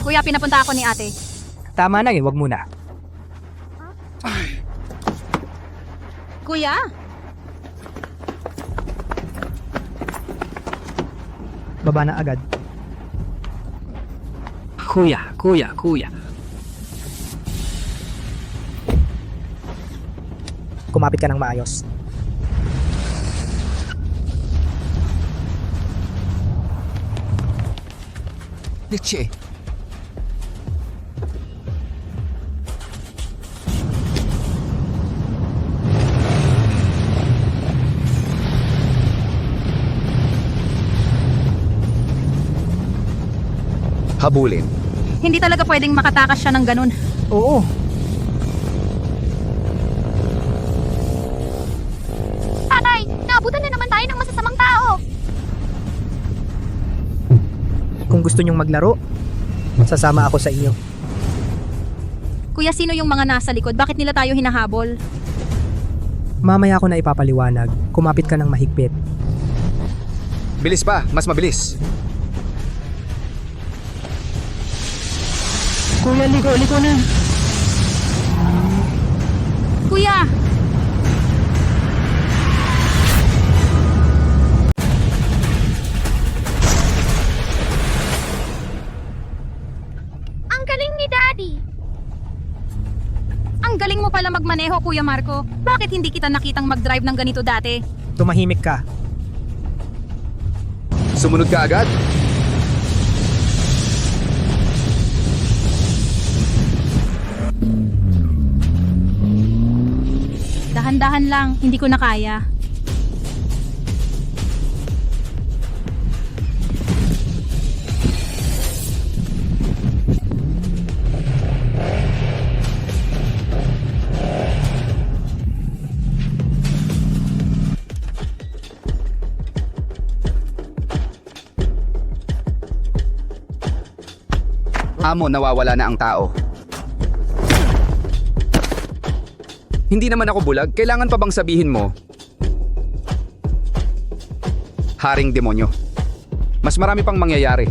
Kuya, pinapunta ako ni ate.
Tama na wag muna.
Kuya?
Baba na agad.
Kuya.
Kumapit ka ng maayos.
Leche. Habulin.
Hindi talaga pwedeng makatakas siya ng ganun.
Oo. gusto nyong maglaro, sasama ako sa inyo.
Kuya, sino yung mga nasa likod? Bakit nila tayo hinahabol?
Mamaya ko na ipapaliwanag. Kumapit ka ng mahigpit.
Bilis pa, mas mabilis.
Kuya, liko na.
Kuya!
Ang galing ni Daddy!
Ang galing mo pala magmaneho, Kuya Marco. Bakit hindi kita nakitang mag-drive ng ganito dati?
Tumahimik ka.
Sumunod ka agad?
Dahan-dahan lang, hindi ko na kaya.
Amo, nawawala na ang tao. Hindi naman ako bulag. Kailangan pa bang sabihin mo? Haring demonyo. Mas marami pang mangyayari.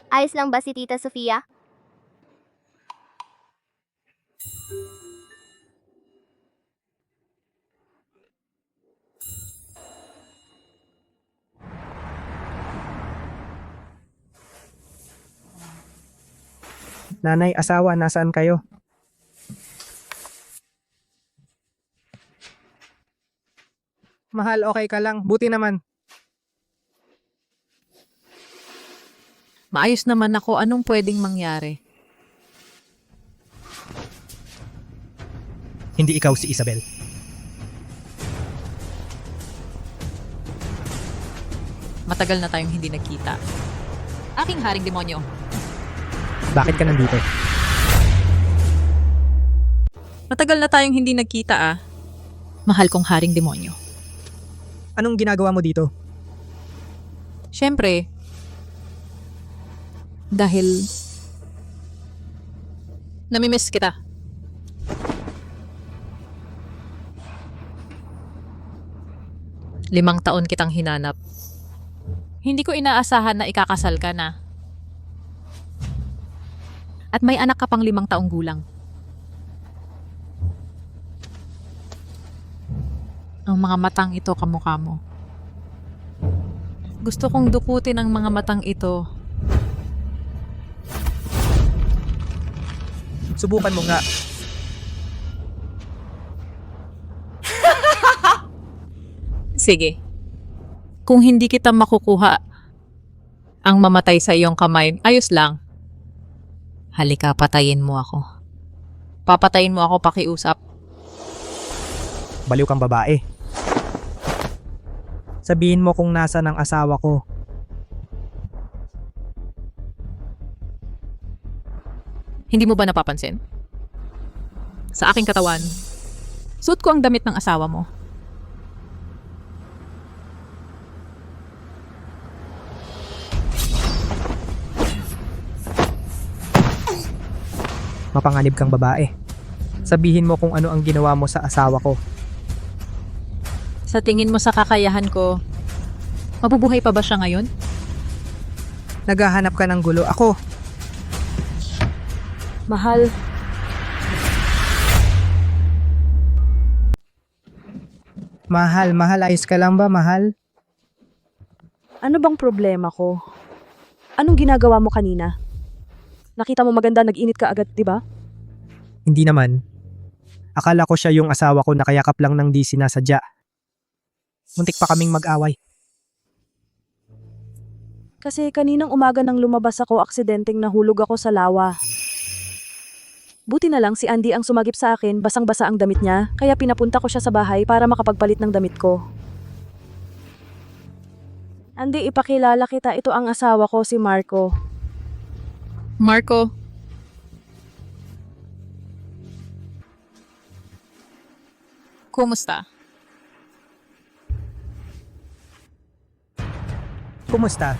Ayos lang ba si Tita Sofia?
Nanay, asawa, nasaan kayo? Mahal, okay ka lang. Buti naman.
Maayos naman ako. Anong pwedeng mangyari?
Hindi ikaw si Isabel.
Matagal na tayong hindi nagkita. Aking haring demonyo.
Bakit ka nandito?
Matagal na tayong hindi nagkita ah. Mahal kong haring demonyo.
Anong ginagawa mo dito?
Siyempre, dahil namimiss kita. Limang taon kitang hinanap. Hindi ko inaasahan na ikakasal ka na. At may anak ka pang 5 taong gulang. Ang mga matang ito kamukha mo. Gusto kong dukutin ang mga matang ito.
Subukan mo nga.
Sige. Kung hindi kita makukuha ang mamatay sa iyong kamay, ayos lang. Halika, patayin mo ako. Papatayin mo ako pakiusap.
Baliw kang babae. Sabihin mo kung nasa ng asawa ko.
Hindi mo ba napapansin? Sa aking katawan, suot ko ang damit ng asawa mo.
Mapanganib kang babae. Sabihin mo kung ano ang ginawa mo sa asawa ko.
Sa tingin mo sa kakayahan ko, mabubuhay pa ba siya ngayon?
Naghahanap ka ng gulo. Ako.
Mahal.
Mahal, ayos ka lang ba, mahal?
Ano bang problema ko? Anong ginagawa mo kanina? Nakita mo maganda, nag-init ka agad, di ba?
Hindi naman. Akala ko siya yung asawa ko, nakayakap lang ng di sinasadya. Muntik pa kaming mag-away.
Kasi kaninang umaga nang lumabas ako, aksidenteng nahulog ako sa lawa.
Buti na lang si Andy ang sumagip sa akin, basang-basa ang damit niya, kaya pinapunta ko siya sa bahay para makapagpalit ng damit ko. Andy, ipakilala kita, ito ang asawa ko, si Marco.
Marco, kumusta?
Kumusta?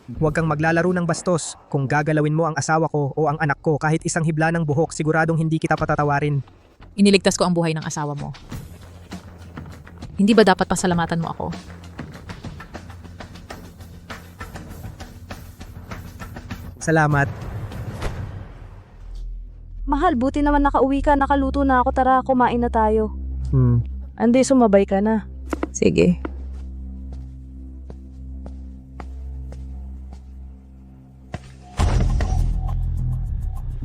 Huwag kang maglalaro ng bastos. Kung gagalawin mo ang asawa ko o ang anak ko kahit isang hibla ng buhok, siguradong hindi kita patatawarin.
Iniligtas ko ang buhay ng asawa mo. Hindi ba dapat pasalamatan mo ako?
Salamat.
Mahal, buti naman nakauwi ka, nakaluto na ako, tara, kumain na tayo. Andy, sumabay ka na.
Sige.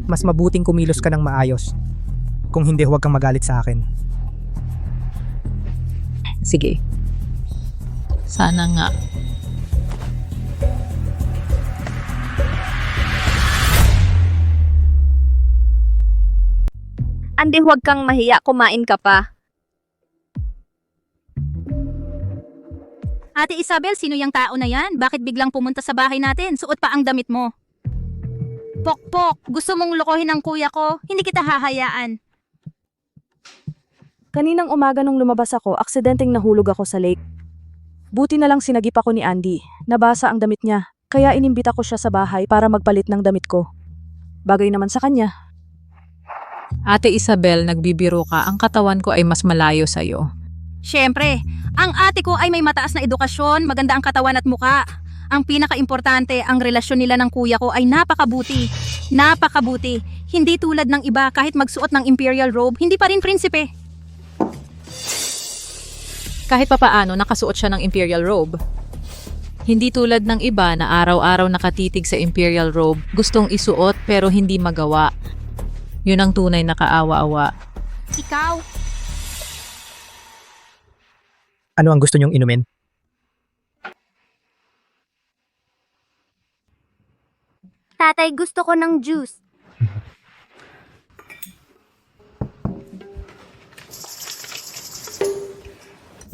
Mas mabuting kumilos ka ng maayos. Kung hindi, huwag kang magalit sa akin.
Sige. Sana nga.
Andy, huwag kang mahiya, kumain ka pa.
Ate Isabel, sino yung tao na yan? Bakit biglang pumunta sa bahay natin? Suot pa ang damit mo. Pokpok, gusto mong lokohin ang kuya ko? Hindi kita hahayaan.
Kaninang umaga nung lumabas ako, aksidenteng nahulog ako sa lake. Buti na lang sinagip ako ni Andy. Nabasa ang damit niya, kaya inimbita ko siya sa bahay para magpalit ng damit ko. Bagay naman sa kanya.
Ate Isabel, nagbibiro ka. Ang katawan ko ay mas malayo sa'yo.
Siyempre, ang ate ko ay may mataas na edukasyon, maganda ang katawan at muka. Ang pinaka-importante, ang relasyon nila ng kuya ko ay napakabuti. Napakabuti. Hindi tulad ng iba, kahit magsuot ng imperial robe, hindi pa rin prinsipe.
Kahit papaano, nakasuot siya ng imperial robe. Hindi tulad ng iba na araw-araw nakatitig sa imperial robe, gustong isuot pero hindi magawa. Yun ang tunay na kaawa-awa.
Ikaw,
Ano ang gusto niyong inumin?
Tatay, gusto ko ng juice.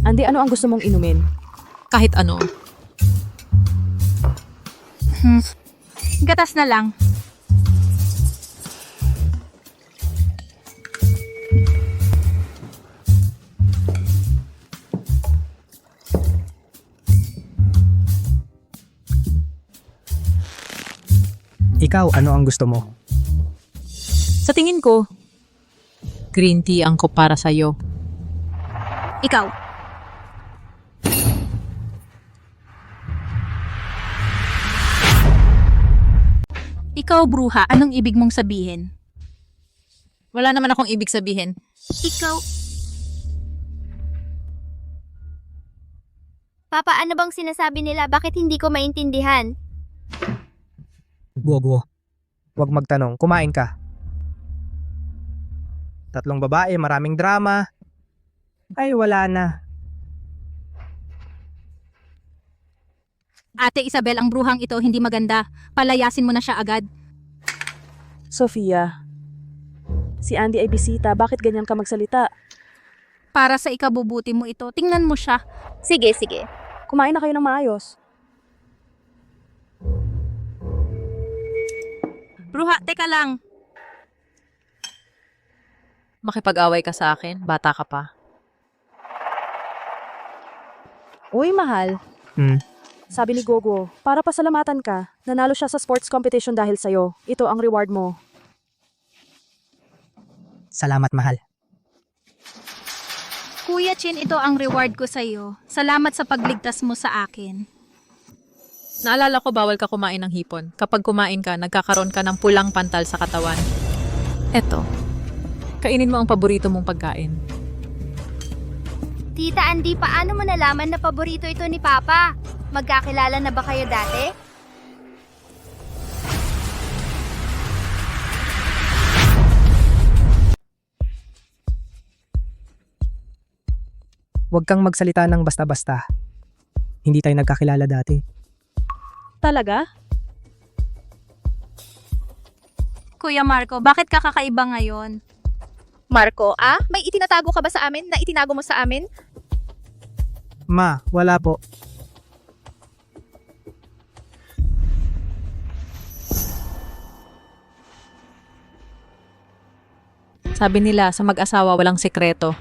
Andy, ano ang gusto mong inumin?
Kahit ano.
gatas na lang.
Ikaw, ano ang gusto mo?
Sa tingin ko, green tea ang ko para sa'yo.
Ikaw. Ikaw, bruha, anong ibig mong sabihin?
Wala naman akong ibig sabihin.
Ikaw. Papa, ano bang sinasabi nila? Bakit hindi ko maintindihan?
Gogo. Huwag magtanong, kumain ka. 3 babae, maraming drama. Ay, wala na.
Ate Isabel, ang bruhang ito hindi maganda. Palayasin mo na siya agad.
Sofia, si Andy ay bisita. Bakit ganyan ka magsalita?
Para sa ikabubuti mo ito, tingnan mo siya.
Sige, sige.
Kumain na kayo ng maayos.
Bruha, teka lang.
Makipag-away ka sa akin, bata ka pa.
Uy, mahal. Sabi ni Gogo, para pasalamatan ka, nanalo siya sa sports competition dahil sa'yo. Ito ang reward mo.
Salamat, mahal.
Kuya Chin, ito ang reward ko sa iyo. Salamat sa pagligtas mo sa akin.
Naalala ko bawal ka kumain ng hipon. Kapag kumain ka, nagkakaroon ka ng pulang pantal sa katawan. Eto, kainin mo ang paborito mong pagkain.
Tita Andy, paano mo nalaman na paborito ito ni Papa? Magkakilala na ba kayo dati?
Huwag kang magsalita ng basta-basta. Hindi tayo nagkakilala dati.
Talaga?
Kuya Marco, bakit ka kakaiba ngayon?
Marco, may itinatago ka ba sa amin na itinago mo sa amin?
Ma, wala po.
Sabi nila, sa mag-asawa walang sekreto.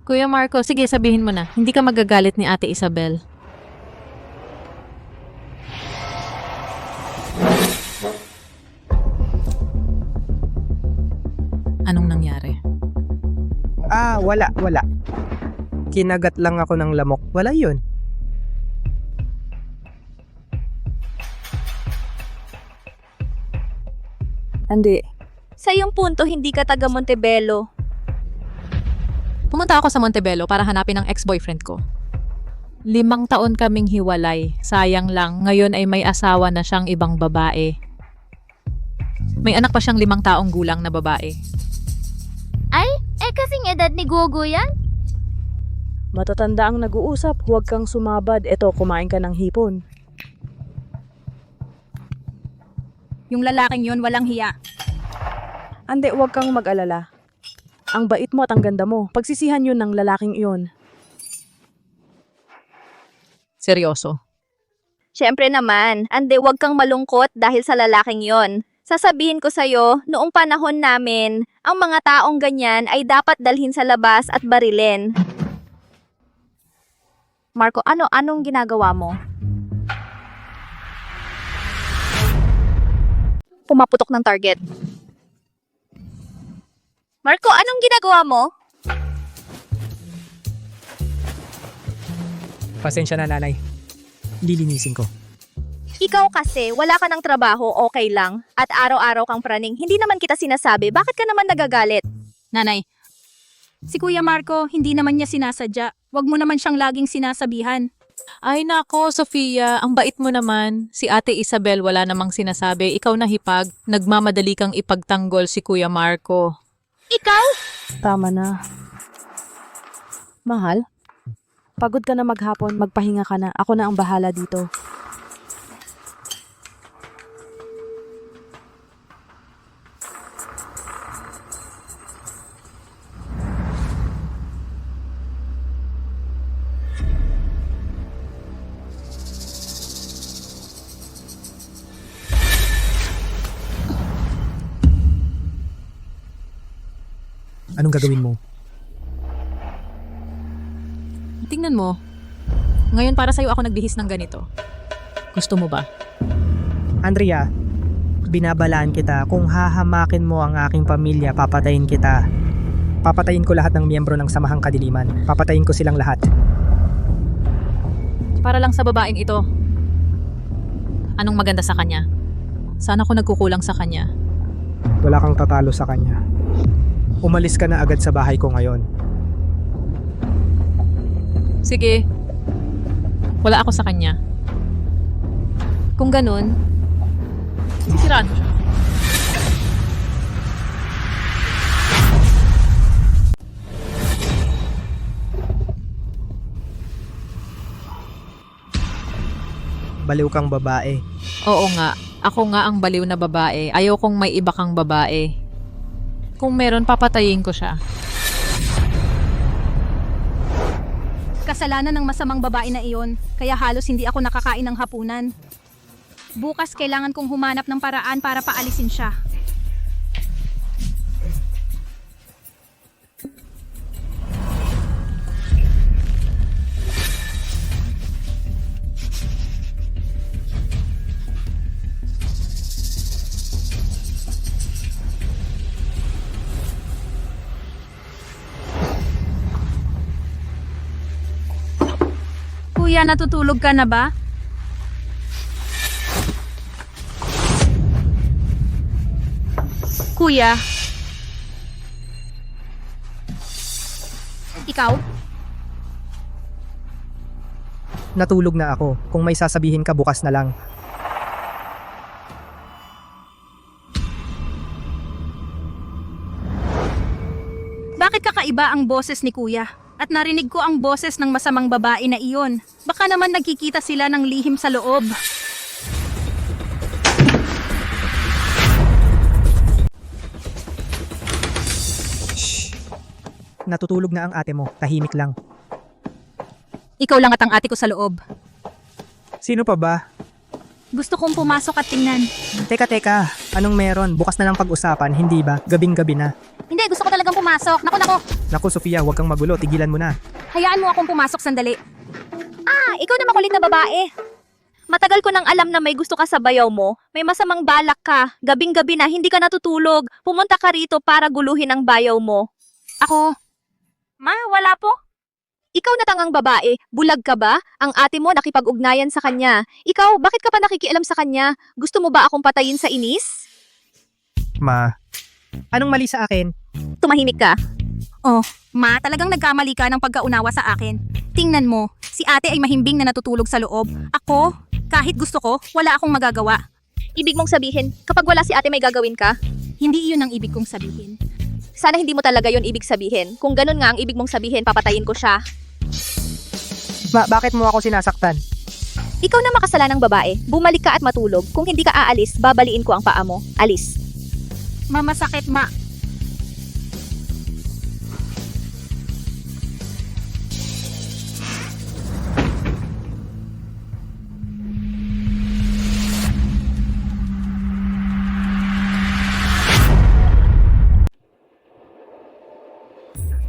Kuya Marco, sige sabihin mo na, hindi ka magagalit ni Ate Isabel. Anong nangyari?
Wala. Kinagat lang ako ng lamok. Wala yun.
Andi,
Sa iyong punto, hindi ka taga Montebello.
Pumunta ako sa Montebello para hanapin ang ex-boyfriend ko. 5 taon kaming hiwalay. Sayang lang, ngayon ay may asawa na siyang ibang babae. May anak pa siyang 5 taong gulang na babae.
Kasing edad ni Gogo yan?
matatanda ang nag-uusap, huwag kang sumabad. Eto, kumain ka ng hipon.
Yung lalaking yun, walang hiya.
Ande, huwag kang mag-alala. Ang bait mo at ang ganda mo. Pagsisihan yun ng lalaking iyon.
Seryoso.
Siyempre naman, ande wag kang malungkot dahil sa lalaking yon. Sasabihin ko sa'yo, noong panahon namin, ang mga taong ganyan ay dapat dalhin sa labas at barilin. Marco, anong ginagawa mo? Pumaputok ng target. Marco, anong ginagawa mo?
Pasensya na, nanay. Lilinisin ko.
Ikaw kasi, wala ka ng trabaho, okay lang. At araw-araw kang praning, hindi naman kita sinasabi, bakit ka naman nagagalit?
Nanay, si Kuya Marco, hindi naman niya sinasadya. Huwag mo naman siyang laging sinasabihan.
Ay nako, Sofia, ang bait mo naman. Si Ate Isabel wala namang sinasabi. Ikaw na hipag, nagmamadali kang ipagtanggol si Kuya Marco.
Ikaw?
Tama na. Mahal, pagod ka na maghapon, magpahinga ka na. Ako na ang bahala dito.
Anong gagawin mo?
Tingnan mo. Ngayon para sa'yo ako nagbihis ng ganito. Gusto mo ba?
Andrea, binabalaan kita. Kung hahamakin mo ang aking pamilya, papatayin kita. Papatayin ko lahat ng miyembro ng Samahang Kadiliman. Papatayin ko silang lahat.
Para lang sa babaeng ito. Anong maganda sa kanya? Sana ako nagkukulang sa kanya.
Wala kang tatalo sa kanya. Umalis ka na agad sa bahay ko ngayon.
Sige. Wala ako sa kanya. Kung ganun, sisiraan ko siya.
Baliw kang babae.
Oo nga. Ako nga ang baliw na babae. Ayaw kong may iba kang babae. Kung meron, papatayin ko siya.
Kasalanan ng masamang babae na iyon, kaya halos hindi ako nakakain ng hapunan. Bukas kailangan kong humanap ng paraan para paalisin siya. Kuya, natutulog ka na ba? Kuya. Ikaw?
Natulog na ako. Kung may sasabihin ka, bukas na lang.
Bakit kakaiba ang boses ni Kuya? At narinig ko ang boses ng masamang babae na iyon. Baka naman nagkikita sila ng lihim sa loob.
natutulog na ang ate mo. Tahimik lang.
Ikaw lang at ang ate ko sa loob.
Sino pa ba?
Gusto kong pumasok at tingnan.
Teka. Anong meron? Bukas na lang pag-usapan, hindi ba? Gabing-gabi na.
Hindi, gusto ko talagang pumasok. Naku.
Naku, Sofia, huwag kang magulo. Tigilan mo na.
Hayaan mo akong pumasok sandali.
Ikaw na makulit na babae. Matagal ko nang alam na may gusto ka sa bayaw mo. May masamang balak ka. Gabing-gabi na, hindi ka natutulog. Pumunta ka rito para guluhin ang bayaw mo.
Ako,
Ma, wala po. Ikaw na tangang babae. Bulag ka ba? Ang ate mo nakipag-ugnayan sa kanya. Ikaw, bakit ka pa nakikialam sa kanya? Gusto mo ba akong patayin sa inis?
Ma, anong mali sa akin?
Tumahimik ka.
Oh, ma, talagang nagkamali ka ng pagkaunawa sa akin. Tingnan mo, si ate ay mahimbing na natutulog sa loob. Ako, kahit gusto ko, wala akong magagawa.
Ibig mong sabihin, kapag wala si ate may gagawin ka?
Hindi iyon ang ibig kong sabihin.
Sana hindi mo talaga yon ibig sabihin. Kung ganun nga ang ibig mong sabihin, papatayin ko siya.
Ma, bakit mo ako sinasaktan?
Ikaw na makasalanang babae. Bumalik ka at matulog. Kung hindi ka aalis, babaliin ko ang paa mo. Alis.
Mamasakit, ma.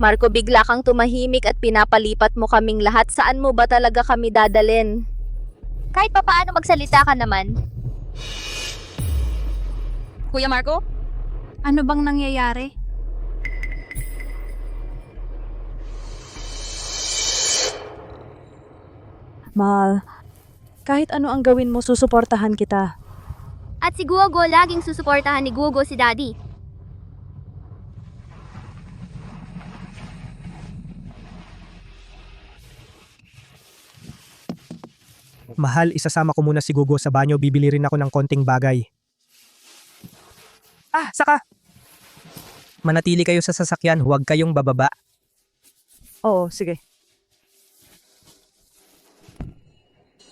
Marco, bigla kang tumahimik at pinapalipat mo kaming lahat. Saan mo ba talaga kami dadalin? Kahit pa paano magsalita ka naman.
Kuya Marco? Ano bang nangyayari?
Mahal, kahit ano ang gawin mo, susuportahan kita.
At si Guogo, laging susuportahan ni Guogo si Daddy.
Mahal, isasama ko muna si Gugo sa banyo. Bibili rin ako ng konting bagay. Saka! Manatili kayo sa sasakyan. Huwag kayong bababa.
Oo, sige.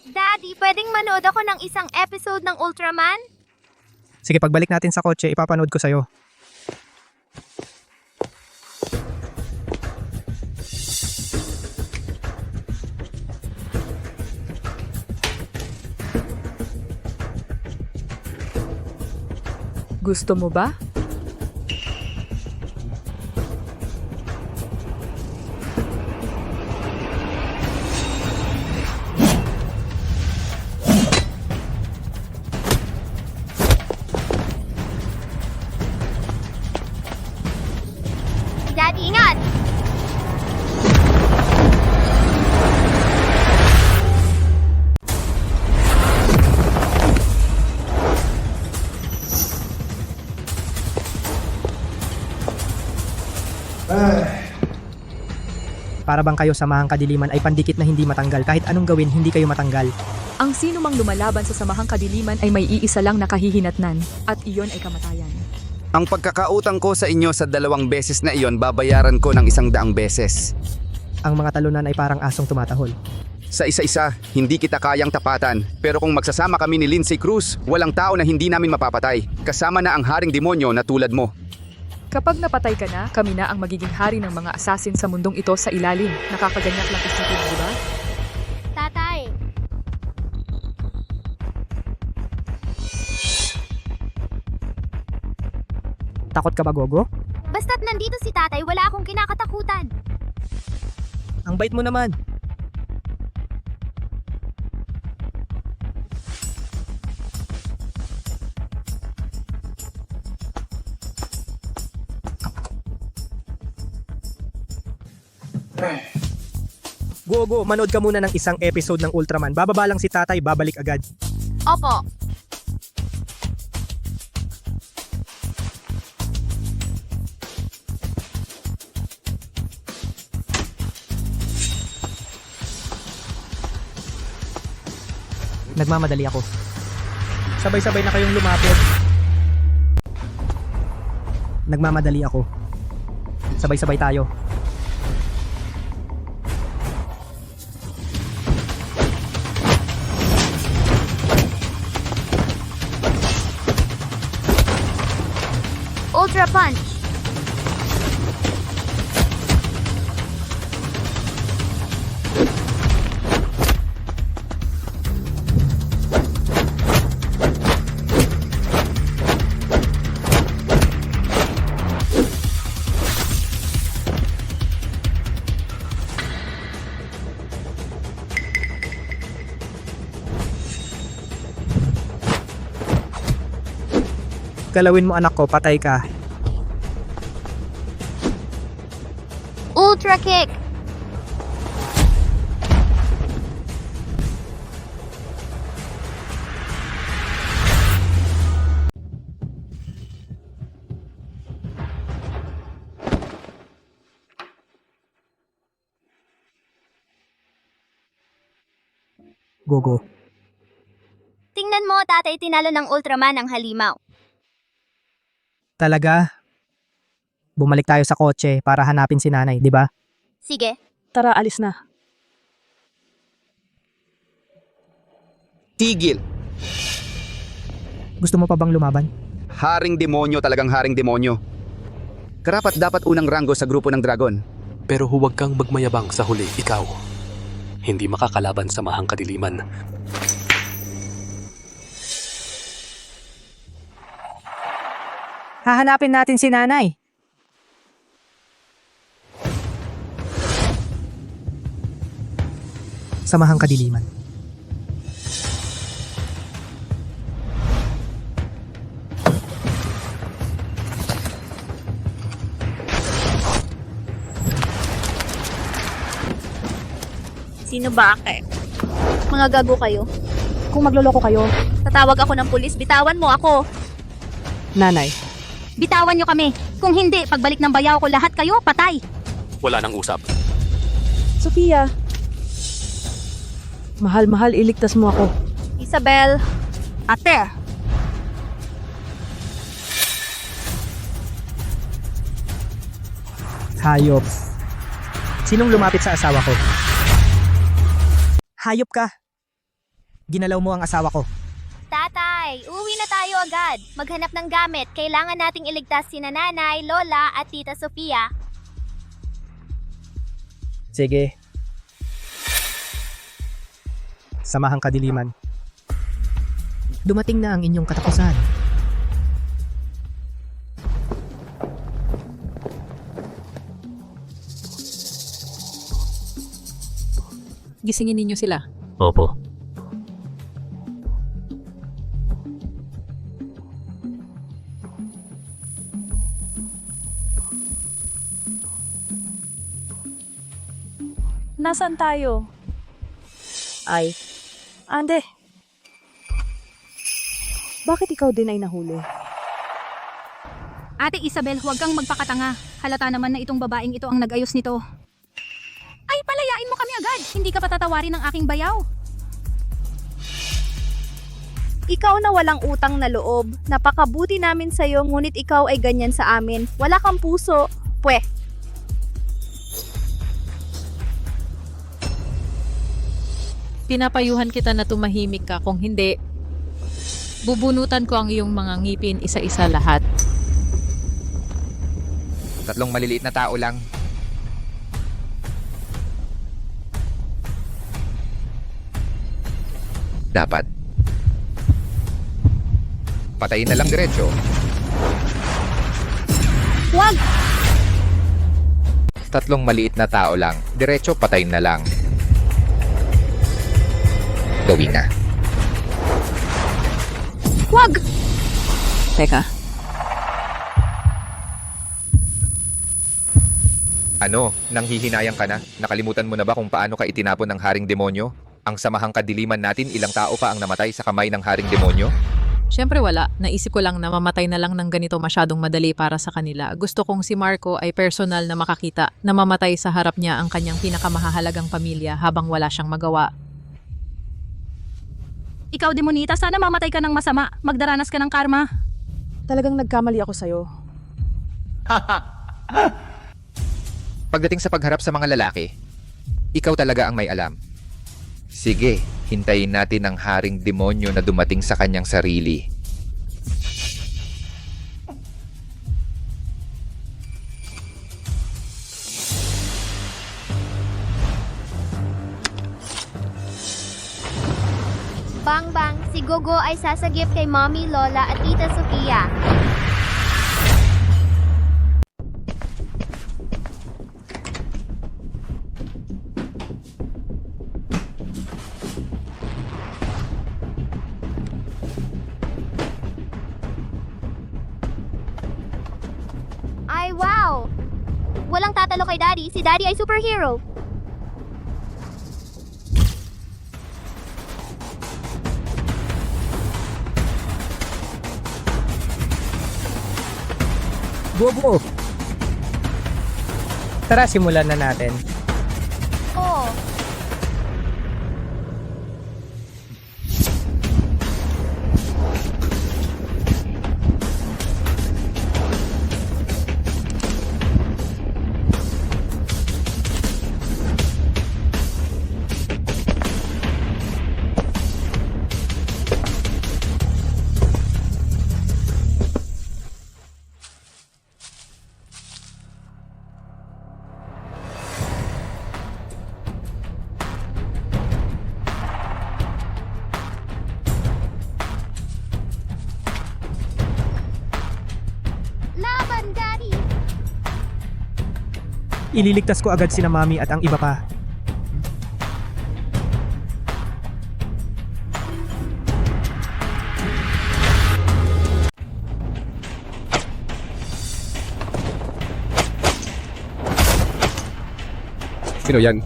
Daddy, pwedeng manood ako ng isang episode ng Ultraman?
Sige, pagbalik natin sa kotse, ipapanood ko sa'yo.
Gusto mo ba?
Daddy, ingat!
Para bang kayo samahang kadiliman ay pandikit na hindi matanggal. Kahit anong gawin, hindi kayo matanggal.
Ang sino mang lumalaban sa samahang kadiliman ay may iisa lang nakahihinatnan at iyon ay kamatayan.
Ang pagkakautang ko sa inyo sa 2 beses na iyon, babayaran ko ng 100 beses.
Ang mga talunan ay parang asong tumatahol.
Sa isa-isa, hindi kita kayang tapatan. Pero kung magsasama kami ni Lindsay Cruz, walang tao na hindi namin mapapatay. Kasama na ang haring demonyo na tulad mo.
Kapag napatay ka na, kami na ang magiging hari ng mga asasin sa mundong ito sa ilalim. Nakakaganyak lang isipin, di ba?
Tatay!
Takot ka ba, Gogo?
Basta't nandito si tatay, wala akong kinakatakutan.
Ang bait mo naman. Gogo, manood ka muna ng isang episode ng Ultraman. Bababa lang si tatay, babalik agad.
Opo.
Nagmamadali ako. Sabay-sabay na kayong lumapit. Nagmamadali ako. Sabay-sabay tayo.
Ultra Punch!
galawin mo anak ko, patay ka.
Ultra kick!
Gogo.
Tingnan mo, tatay, tinalo ng Ultraman ang halimaw.
Talaga? Bumalik tayo sa kotse para hanapin si nanay, di ba?
Sige.
Tara, alis na.
Tigil!
Gusto mo pa bang lumaban?
Haring demonyo talagang haring demonyo. Karapat dapat unang ranggo sa grupo ng dragon.
Pero huwag kang magmayabang sa huli, ikaw. Hindi makakalaban sa mahang kadiliman.
Hahanapin natin si nanay. Samahang kadiliman.
Sino ba ake? Mga gago kayo.
Kung magloloko kayo,
Tatawag ako ng pulis, bitawan mo ako.
nanay.
Bitawan nyo kami. Kung hindi, pagbalik ng bayaw ko lahat kayo, patay.
Wala nang usap.
Sofia. Mahal-mahal, iligtas mo ako.
Isabel.
Ate.
Hayop. Sinong lumapit sa asawa ko? Hayop ka. Ginalaw mo ang asawa ko.
Tatay, uwi na tayo agad. Maghanap ng gamit. Kailangan nating iligtas sina nanay, lola at tita Sofia.
Sige. Samahang kadiliman. Dumating na ang inyong katapusan.
Gisingin ninyo sila.
Opo.
Nasaan tayo? Ay. Ande. Bakit ikaw din ay nahuli?
Ate Isabel, huwag kang magpakatanga. Halata naman na itong babaeng ito ang nag-ayos nito. Ay, palayain mo kami agad. Hindi ka patatawarin ng aking bayaw.
Ikaw na walang utang na loob. Napakabuti namin sa'yo, ngunit ikaw ay ganyan sa amin. Wala kang puso. Pweh.
Pinapayuhan kita na tumahimik ka. Kung hindi, bubunutan ko ang iyong mga ngipin isa-isa lahat.
Tatlong maliliit na tao lang. Dapat. Patayin na lang diretso.
Huwag!
Tatlong maliit na tao lang. Diretso, patayin na lang. Gawin na.
Huwag!
Teka,
Ano? Nanghihinayang ka na? Nakalimutan mo na ba kung paano ka itinapon ng haring demonyo? Ang samahang kadiliman natin, ilang tao pa ang namatay sa kamay ng haring demonyo?
syempre wala. Naisip ko lang na mamatay na lang ng ganito masyadong madali para sa kanila. Gusto kong si Marco ay personal na makakita na mamatay sa harap niya ang kanyang pinakamahalagang pamilya habang wala siyang magawa.
Ikaw, demonita, sana mamatay ka ng masama. Magdaranas ka ng karma.
Talagang nagkamali ako sa'yo.
Pagdating sa pagharap sa mga lalaki, ikaw talaga ang may alam. Sige, hintayin natin ang haring demonyo na dumating sa kanyang sarili.
Bang bang, si Gogo ay sasagip kay Mommy, Lola at Tita Sofia. Wow! Walang tatalo kay Daddy. Si Daddy ay superhero.
Bobo! Tara, simulan na natin.
Oo. Laban, Daddy!
Ililigtas ko agad sina Mami at ang iba pa.
Sino yan?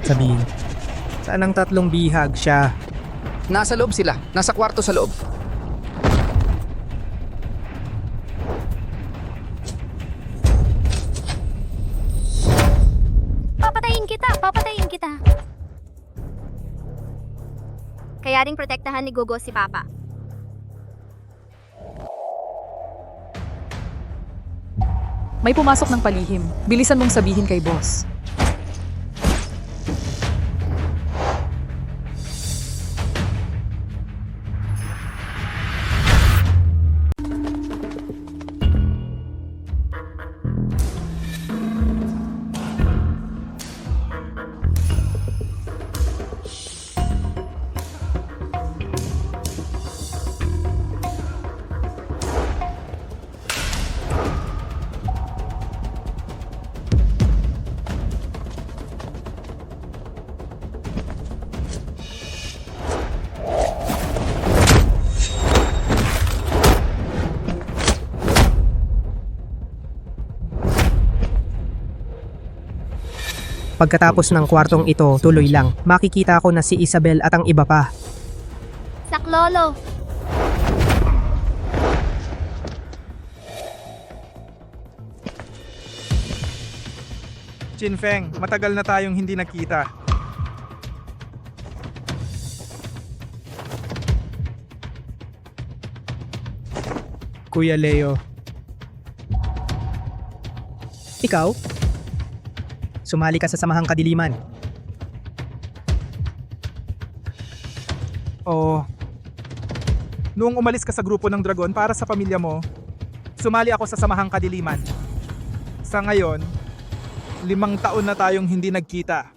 Sabihin. Saan ang tatlong bihag siya?
Nasa loob sila. Nasa kwarto sa loob.
Papatayin kita! Papatayin kita! Kaya ring protektahan ni Gogo si Papa.
May pumasok ng palihim. Bilisan mong sabihin kay boss.
Pagkatapos ng kwartong ito, tuloy lang. Makikita ko na si Isabel at ang iba pa.
Saklolo!
Chinfeng, matagal na tayong hindi nakita.
Kuya Leo. Ikaw? Sumali ka sa Samahang Kadiliman.
Oo. Noong umalis ka sa grupo ng Dragon para sa pamilya mo, sumali ako sa Samahang Kadiliman. Sa ngayon, 5 taon na tayong hindi nagkita.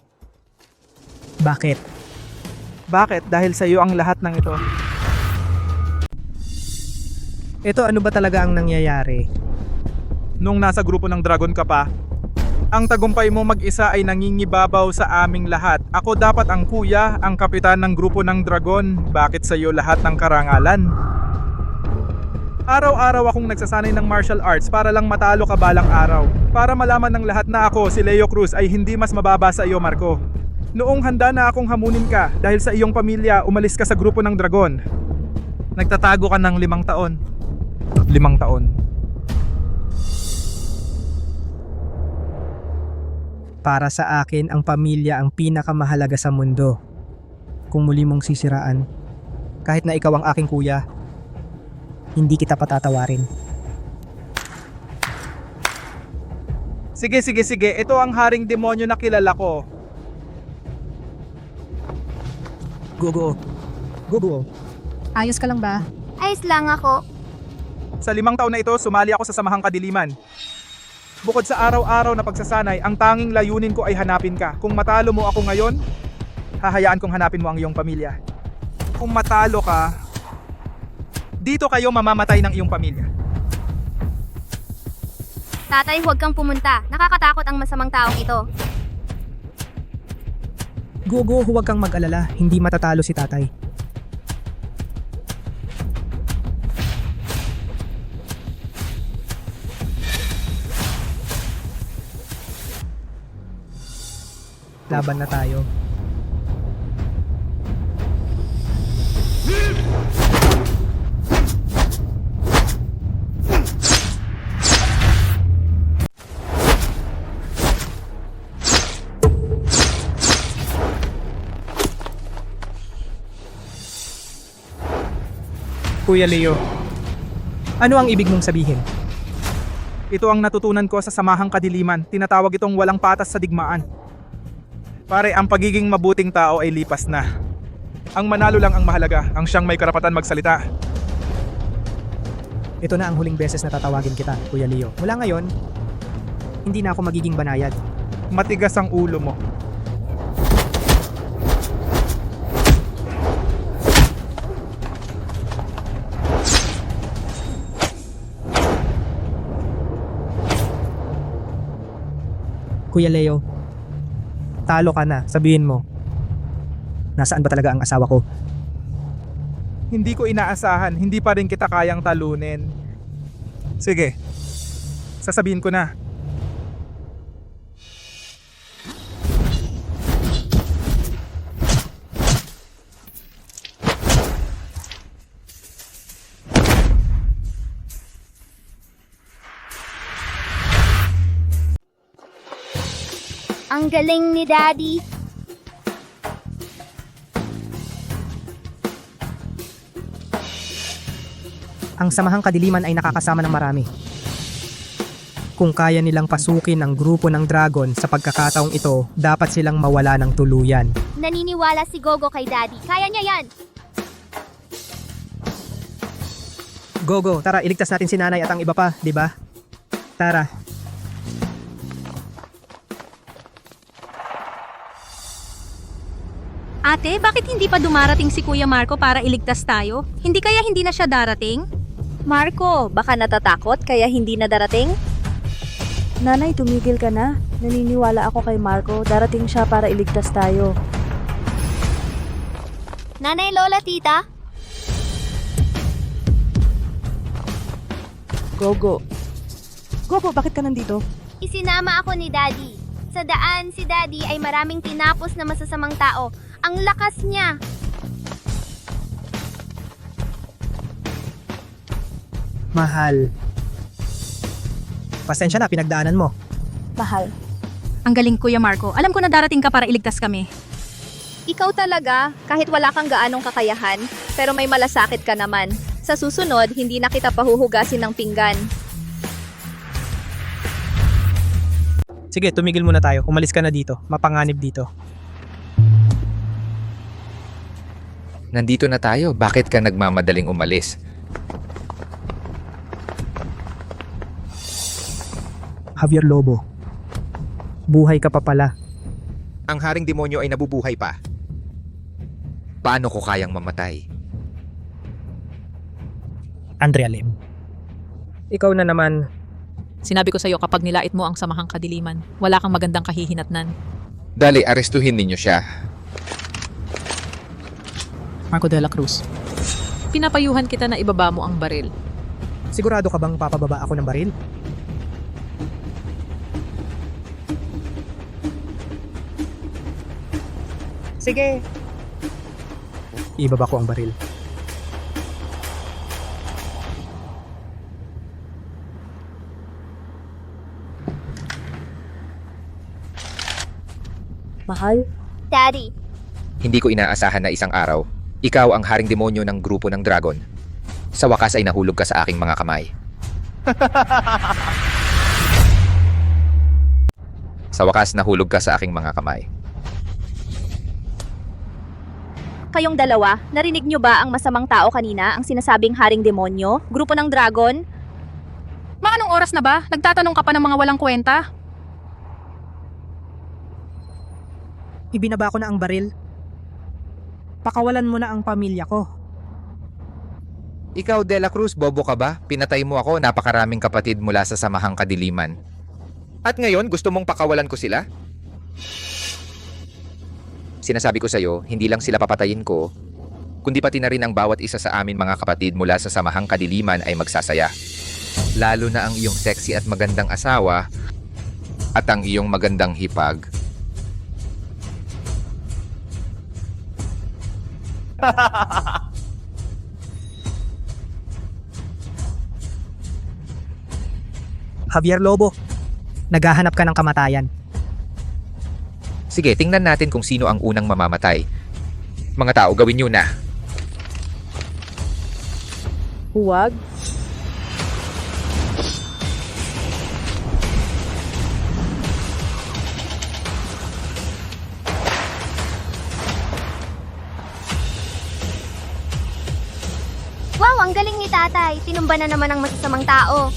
Bakit?
Bakit? Dahil sa iyo ang lahat ng ito.
Ito ano ba talaga ang nangyayari?
Nung nasa grupo ng Dragon ka pa, ang tagumpay mo mag-isa ay nangingibabaw sa aming lahat. Ako dapat ang kuya, ang kapitan ng grupo ng Dragon. Bakit sa iyo lahat ng karangalan? Araw-araw akong nagsasanay ng martial arts para lang matalo ka balang araw. Para malaman ng lahat na ako, si Leo Cruz, ay hindi mas mababa sa iyo, Marco. Noong handa na akong hamunin ka dahil sa iyong pamilya, umalis ka sa grupo ng Dragon. Nagtatago ka ng 5 taon. 5 taon.
Para sa akin, ang pamilya ang pinakamahalaga sa mundo. Kung muli mong sisiraan, kahit na ikaw ang aking kuya, hindi kita patatawarin.
Sige. Ito ang haring demonyo na kilala ko.
Gogo.
Ayos ka lang ba?
Ayos lang ako.
Sa 5 taon na ito, sumali ako sa Samahang Kadiliman. Bukod sa araw-araw na pagsasanay, ang tanging layunin ko ay hanapin ka. Kung matalo mo ako ngayon, hahayaan kong hanapin mo ang iyong pamilya. Kung matalo ka, dito kayo mamamatay ng iyong pamilya.
Tatay, huwag kang pumunta. Nakakatakot ang masamang taong ito.
Gogo, huwag kang mag-alala. Hindi matatalo si tatay. Laban na tayo.
Kuya Leo,
Ano ang ibig mong sabihin?
ito ang natutunan ko sa Samahang Kadiliman. Tinatawag itong walang patas sa digmaan. Pare, ang pagiging mabuting tao ay lipas na. Ang manalo lang ang mahalaga, ang siyang may karapatan magsalita.
Ito na ang huling beses na tatawagin kita, Kuya Leo. Mula ngayon, hindi na ako magiging banayad.
Matigas ang ulo mo.
Kuya Leo, talo ka na. Sabihin mo, nasaan ba talaga ang asawa ko?
Hindi ko inaasahan, hindi pa rin kita kayang talunin. Sige, sasabihin ko na.
Ang galing ni Daddy.
Ang Samahang Kadiliman ay nakakasama ng marami. Kung kaya nilang pasukin ang grupo ng dragon sa pagkakataong ito, dapat silang mawala ng tuluyan.
Naniniwala si Gogo kay Daddy. Kaya niya yan.
Gogo, tara iligtas natin si nanay at ang iba pa, di ba? Tara.
Ate, bakit hindi pa dumarating si Kuya Marco para iligtas tayo? Hindi kaya hindi na siya darating?
Marco, baka natatakot kaya hindi na darating?
Nanay, tumigil ka na. Naniniwala ako kay Marco. Darating siya para iligtas tayo.
Nanay, Lola, Tita.
Gogo. Gogo, bakit ka nandito?
Isinama ako ni Daddy. Sa daan, si Daddy ay maraming tinapos na masasamang tao. Ang lakas niya.
Mahal. Pasensya na, pinagdaanan mo.
Mahal.
Ang galing, Kuya Marco. Alam ko na darating ka para iligtas kami.
Ikaw talaga, kahit wala kang gaanong kakayahan, pero may malasakit ka naman. Sa susunod, hindi na kita pahuhugasin ng pinggan.
Sige, tumigil muna tayo. Umalis ka na dito. Mapanganib dito.
Nandito na tayo, bakit ka nagmamadaling umalis?
Javier Lobo. Buhay ka pa pala.
Ang haring demonyo ay nabubuhay pa. Paano ko kayang mamatay?
Andrea Lim. Ikaw na naman.
Sinabi ko sa iyo kapag nilait mo ang Samahang Kadiliman, wala kang magandang kahihinatnan.
Dali, arestuhin ninyo siya.
Marco de la Cruz. Pinapayuhan kita na ibaba mo ang baril.
Sigurado ka bang papababa ako ng baril? Sige. Ibaba ko ang baril.
Mahal?
Daddy.
Hindi ko inaasahan na isang araw, ikaw ang haring demonyo ng grupo ng dragon. Sa wakas ay nahulog ka sa aking mga kamay. Sa wakas nahulog ka sa aking mga kamay.
Kayong dalawa, narinig nyo ba ang masamang tao kanina, ang sinasabing haring demonyo? Grupo ng dragon?
Anong oras na ba? Nagtatanong ka pa ng mga walang kwenta?
Ibinaba ko na ang baril. Pakawalan mo na ang pamilya ko.
Ikaw, De La Cruz, bobo ka ba? Pinatay mo ako, napakaraming kapatid mula sa Samahang Kadiliman. At ngayon, gusto mong pakawalan ko sila? Sinasabi ko sa'yo, hindi lang sila papatayin ko, kundi pati na rin ang bawat isa sa amin mga kapatid mula sa samahang kadiliman ay magsasaya. Lalo na ang iyong sexy at magandang asawa at ang iyong magandang hipag.
Javier Lobo, naghahanap ka ng kamatayan.
Sige, tingnan natin kung sino ang unang mamamatay. Mga tao, gawin nyo na.
Huwag.
Wow, ang galing ni tatay. Tinumba na naman ang masasamang tao.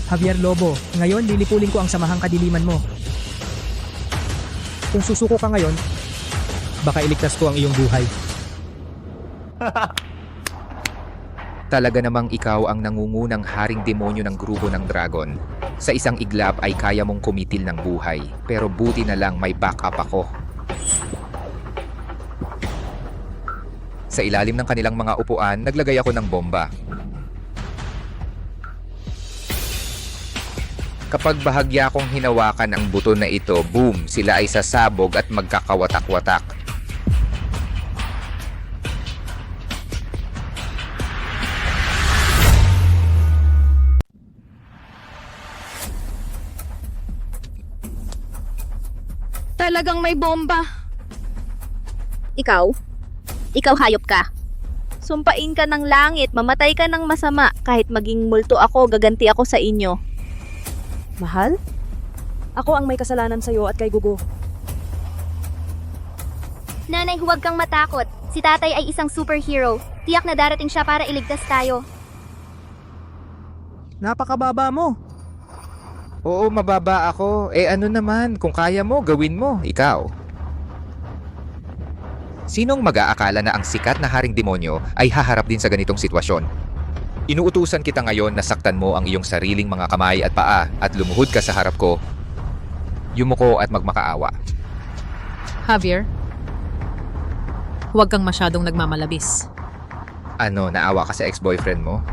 Javier Lobo, ngayon lilipulin ko ang samahang kadiliman mo. Kung susuko ka ngayon, baka iligtas ko ang iyong buhay.
Talaga namang ikaw ang nangungunang haring demonyo ng grupo ng dragon. Sa isang iglap ay kaya mong kumitil ng buhay, pero buti na lang may backup ako. Sa ilalim ng kanilang mga upuan, naglagay ako ng bomba. Kapag bahagya kong hinawakan ang buto na ito, boom, sila ay sasabog at magkakawatak-watak.
Talagang may bomba.
Ikaw? Ikaw hayop ka. Sumpain ka ng langit, mamatay ka ng masama. Kahit maging multo ako, gaganti ako sa inyo.
Mahal? Ako ang may kasalanan sa'yo at kay Gugo.
Nanay, huwag kang matakot. Si tatay ay isang superhero. Tiyak na darating siya para iligtas tayo.
Napakababa mo.
Oo, mababa ako. Ano naman, kung kaya mo, gawin mo, ikaw. Sinong mag-aakala na ang sikat na haring demonyo ay haharap din sa ganitong sitwasyon? Inuutusan kita ngayon na saktan mo ang iyong sariling mga kamay at paa at lumuhod ka sa harap ko. Yumuko at magmakaawa.
Javier, huwag kang masyadong nagmamalabis.
Ano, naawa ka sa ex-boyfriend mo?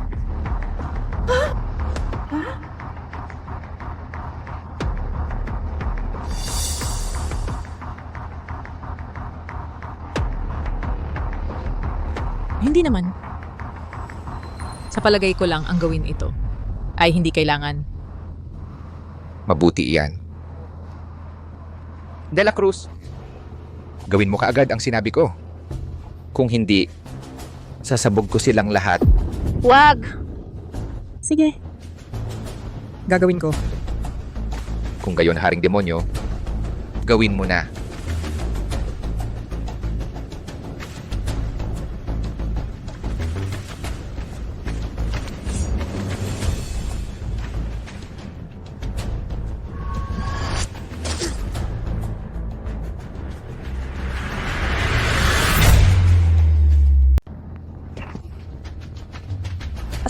Hindi naman. Sa palagay ko lang ang gawin ito ay hindi kailangan.
Mabuti iyan. De La Cruz, gawin mo kaagad ang sinabi ko. Kung hindi, sasabog ko silang lahat.
Wag!
Sige. Gagawin ko.
Kung gayon haring demonyo, gawin mo na.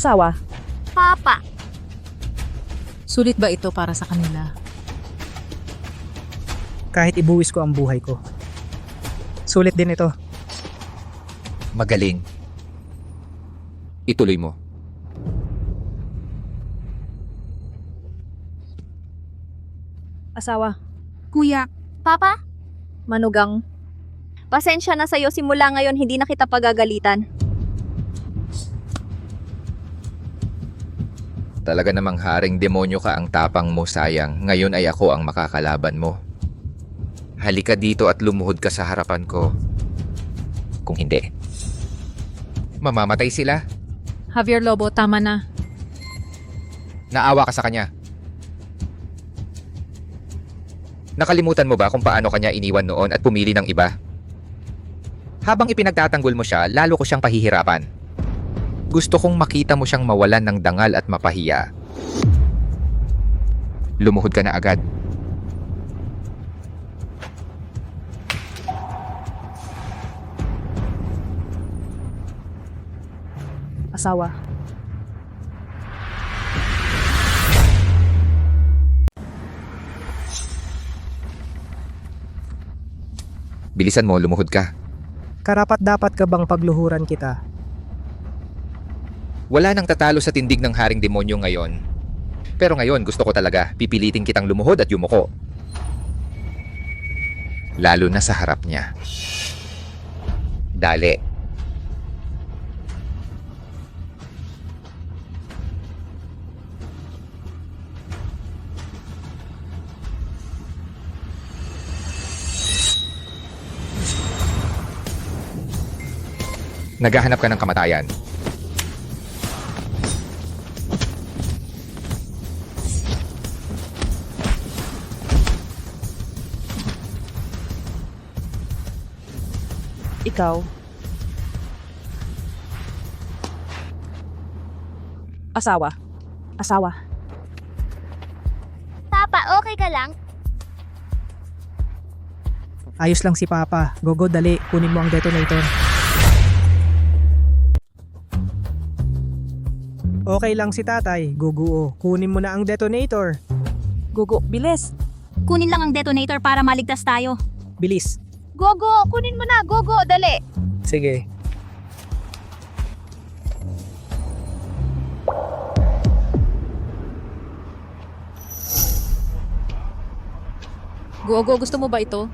Asawa,
Papa,
Sulit ba ito para sa kanila?
Kahit ibuwis ko ang buhay ko, sulit din ito.
Magaling. Ituloy mo.
asawa.
Kuya,
Papa,
Manugang. Pasensya na sa'yo, simula ngayon hindi na kita pagagalitan.
Talaga namang haring demonyo ka, ang tapang mo, sayang. Ngayon ay ako ang makakalaban mo. Halika dito at lumuhod ka sa harapan ko. Kung hindi, mamamatay sila.
Javier Lobo, tama na.
Naawa ka sa kanya. Nakalimutan mo ba kung paano kanya iniwan noon at pumili ng iba? Habang ipinagtatanggol mo siya, lalo ko siyang pahihirapan. Gusto kong makita mo siyang mawalan ng dangal at mapahiya. Lumuhod ka na agad.
Asawa.
Bilisan mo, lumuhod ka.
Karapat-dapat ka bang pagluhuran kita?
Wala nang tatalo sa tindig ng haring demonyo ngayon. Pero ngayon gusto ko talaga, pipilitin kitang lumuhod at yumuko. Lalo na sa harap niya. Dali. Naghahanap ka ng kamatayan.
Ikaw? Asawa. Asawa.
Papa, okay ka lang?
Ayos lang si Papa. Gogo, dali. Kunin mo ang detonator. Okay lang si Tatay. Guguo. Kunin mo na ang detonator.
Gugu, bilis.
Kunin lang ang detonator para maligtas tayo.
Bilis.
Gogo, kunin mo na. Gogo, dali.
Sige.
Gogo, gusto mo ba ito?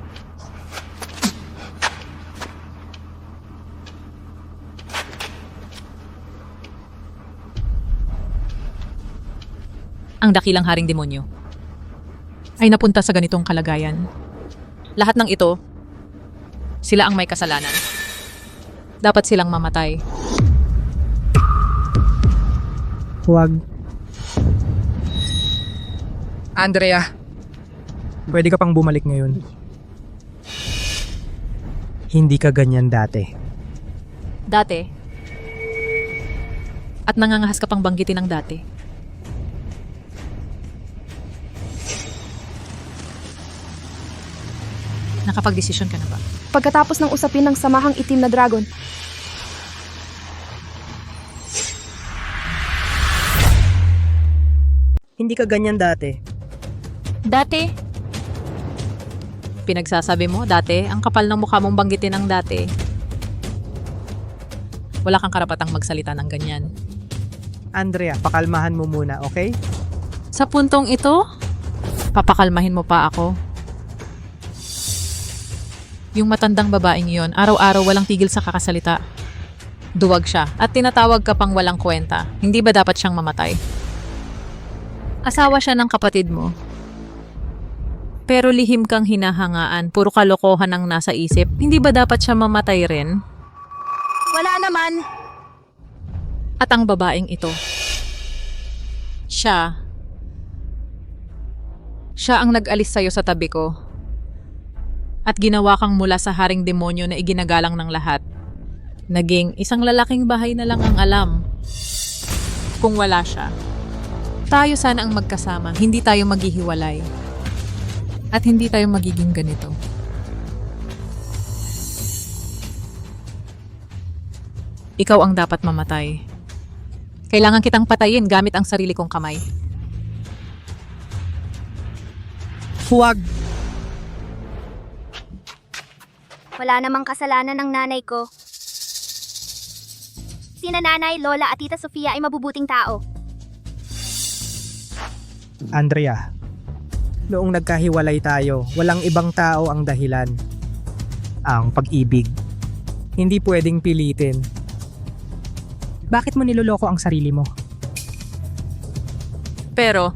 Ang dakilang haring demonyo ay napunta sa ganitong kalagayan. Lahat ng ito, sila ang may kasalanan. Dapat silang mamatay.
Huwag.
Andrea,
Pwede ka pang bumalik ngayon. Hindi ka ganyan dati.
Dati. At nangangahas ka pang banggitin ng dati. Nakapag-desisyon ka na ba?
Pagkatapos ng usapin ng samahang itim na dragon,
Hindi ka ganyan dati.
Dati? Pinagsasabi mo, dati? Ang kapal ng mukha mong banggitin ng dati. Wala kang karapatang magsalita ng ganyan.
Andrea, pakalmahan mo muna, okay?
Sa puntong ito, papakalmahin mo pa ako. Yung matandang babaeng yon, araw-araw walang tigil sa kakasalita. Duwag siya at tinatawag ka pang walang kwenta. Hindi ba dapat siyang mamatay? Asawa siya ng kapatid mo. Pero lihim kang hinahangaan, puro kalokohan ang nasa isip. Hindi ba dapat siya mamatay rin?
Wala naman.
At ang babaeng ito, siya ang nag-alis sa'yo sa tabi ko. At ginawa kang mula sa haring demonyo na iginagalang ng lahat. Naging isang lalaking bahay na lang ang alam. Kung wala siya, tayo sana ang magkasama, hindi tayo maghihiwalay. At hindi tayo magiging ganito. Ikaw ang dapat mamatay. Kailangan kitang patayin gamit ang sarili kong kamay.
Huwag!
Wala namang kasalanan ng nanay ko. Sina nanay, lola at tita Sofia ay mabubuting tao.
Andrea, noong nagkahiwalay tayo, walang ibang tao ang dahilan. Ang pag-ibig. Hindi pwedeng pilitin. Bakit mo niloloko ang sarili mo?
Pero,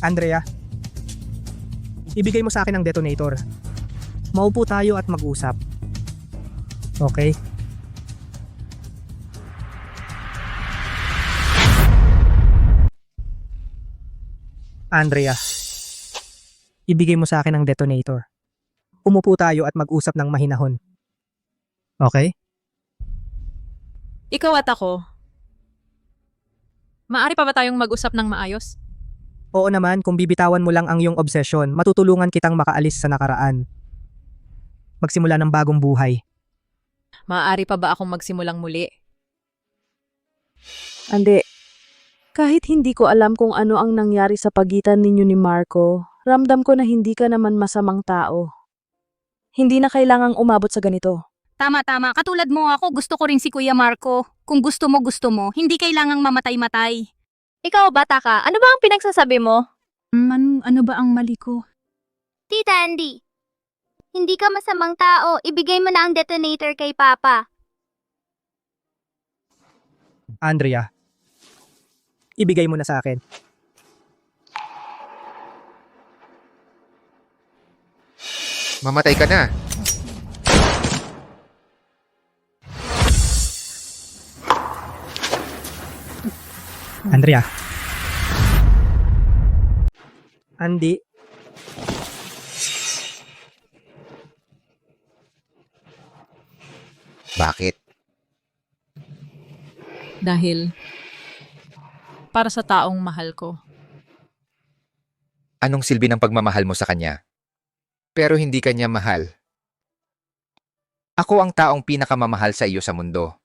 Andrea, ibigay mo sa akin ang detonator. Maupo tayo at mag-usap. Okay? Andrea, ibigay mo sa akin ang detonator. Umupo tayo at mag-usap ng mahinahon. Okay?
ikaw at ako, maaari pa ba tayong mag-usap ng maayos?
Oo naman, kung bibitawan mo lang ang iyong obsesyon, matutulungan kitang makaalis sa nakaraan. Magsimula ng bagong buhay.
Maaari pa ba akong magsimulang muli?
Ande, kahit hindi ko alam kung ano ang nangyari sa pagitan ninyo ni Marco, Ramdam ko na hindi ka naman masamang tao. Hindi na kailangang umabot sa ganito.
Tama. Katulad mo ako, gusto ko rin si Kuya Marco. Kung gusto mo, hindi kailangang mamatay-matay.
Ikaw, bata ka, ano ba ang pinagsasabi mo?
Ano ba ang mali ko?
Tita Andy, hindi ka masamang tao. Ibigay mo na ang detonator kay Papa.
Andrea, ibigay mo na sa akin.
Mamatay ka na.
Andrea. Andy.
Bakit?
Dahil para sa taong mahal ko.
Anong silbi ng pagmamahal mo sa kanya? Pero hindi kanya mahal. Ako ang taong pinakamamahal sa iyo sa mundo.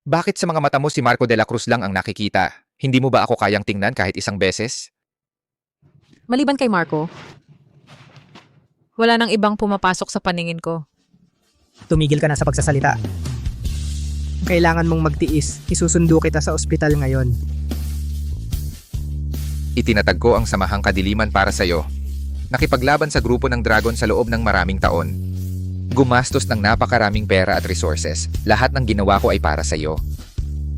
Bakit sa mga mata mo si Marco de la Cruz lang ang nakikita? Hindi mo ba ako kayang tingnan kahit isang beses?
Maliban kay Marco, wala nang ibang pumapasok sa paningin ko.
Tumigil ka na sa pagsasalita. Kailangan mong magtiis. Isusundo kita sa ospital ngayon.
Itinatag ko ang Samahang Kadiliman para sa iyo. Nakipaglaban sa grupo ng Dragon sa loob ng maraming taon. Gumastos ng napakaraming pera at resources. Lahat ng ginawa ko ay para sa iyo.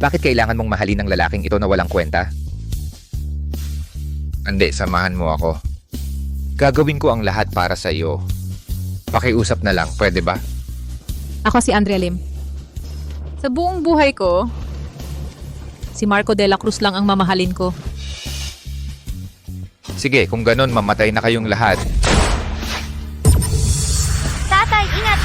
Bakit kailangan mong mahalin ng lalaking ito na walang kwenta? Hindi, samahan mo ako. Gagawin ko ang lahat para sa iyo. Pakiusap na lang, pwede ba?
Ako si Andrea Lim. Sa buong buhay ko, si Marco de la Cruz lang ang mamahalin ko.
Sige, kung ganon, mamatay na kayong lahat.
Tatay, ingat!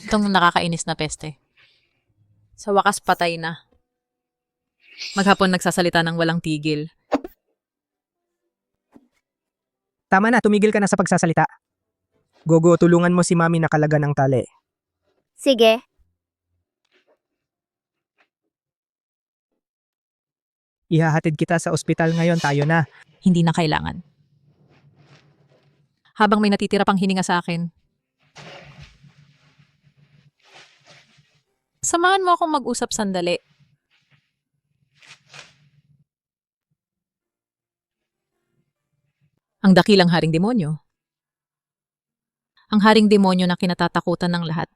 Itong nakakainis na peste. Sa wakas patay na. Maghapon nagsasalita ng walang tigil.
Tama na, tumigil ka na sa pagsasalita. Gogo, tulungan mo si Mami na kalaga ng tali.
Sige.
Ihahatid kita sa ospital ngayon, tayo na.
Hindi na kailangan. Habang may natitira pang hininga sa akin. Samahan mo akong mag-usap sandali. Ang dakilang haring demonyo. Ang haring demonyo na kinatatakutan ng lahat.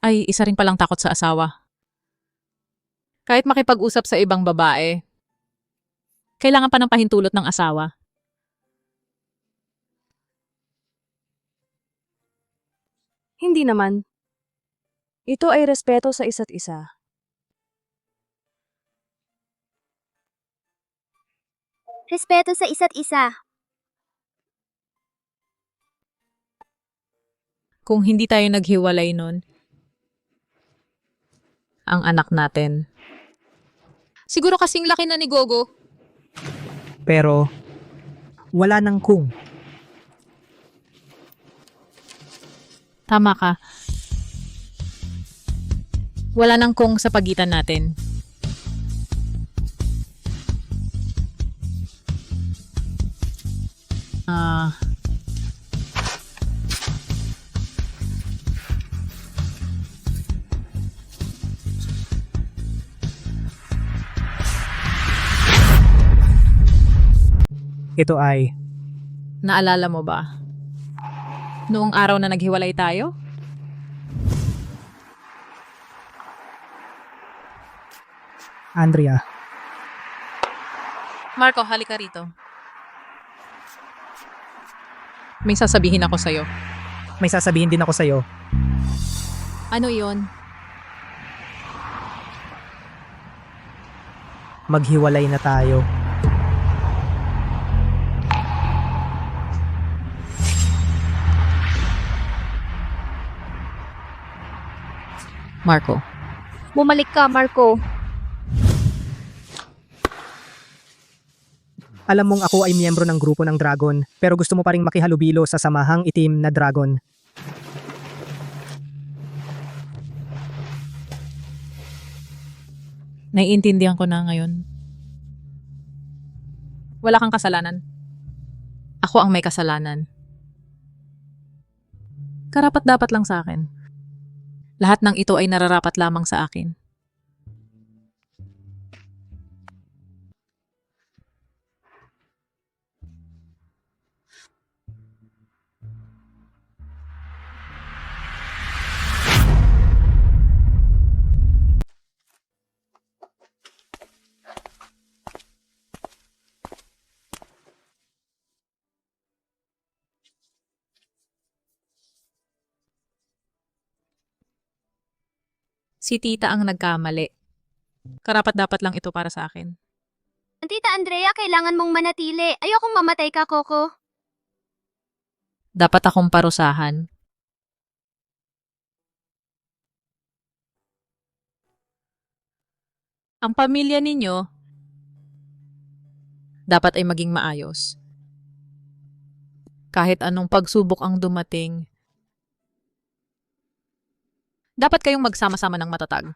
Ay, isa rin palang takot sa asawa. Kahit makipag-usap sa ibang babae, kailangan pa ng pahintulot ng asawa.
Hindi naman. Ito ay respeto sa isa't isa.
Respeto sa isa't isa.
Kung hindi tayo naghiwalay nun, ang anak natin. Siguro kasing laki na ni Gogo.
Pero, wala nang kung.
Tama ka. Wala nang kung sa pagitan natin.
Ito ay...
Naalala mo ba? Noong araw na naghiwalay tayo?
Andrea.
Marco, halika rito. May sasabihin ako sa'yo.
May sasabihin din ako sa'yo.
Ano yon?
Maghiwalay na tayo.
Marco.
Bumalik ka, Marco.
Alam mong ako ay miyembro ng grupo ng Dragon, pero gusto mo pa ring makihalubilo sa samahang itim na Dragon.
Naiintindihan ko na ngayon. Wala kang kasalanan. Ako ang may kasalanan. Karapat-dapat lang sa akin. Lahat ng ito ay nararapat lamang sa akin. Si tita ang nagkamali. Karapat-dapat lang ito para sa akin.
Tita Andrea, kailangan mong manatili. Ayokong mamatay ka, Coco.
Dapat akong parusahan. Ang pamilya ninyo dapat ay maging maayos. Kahit anong pagsubok ang dumating, dapat kayong magsama-sama ng matatag.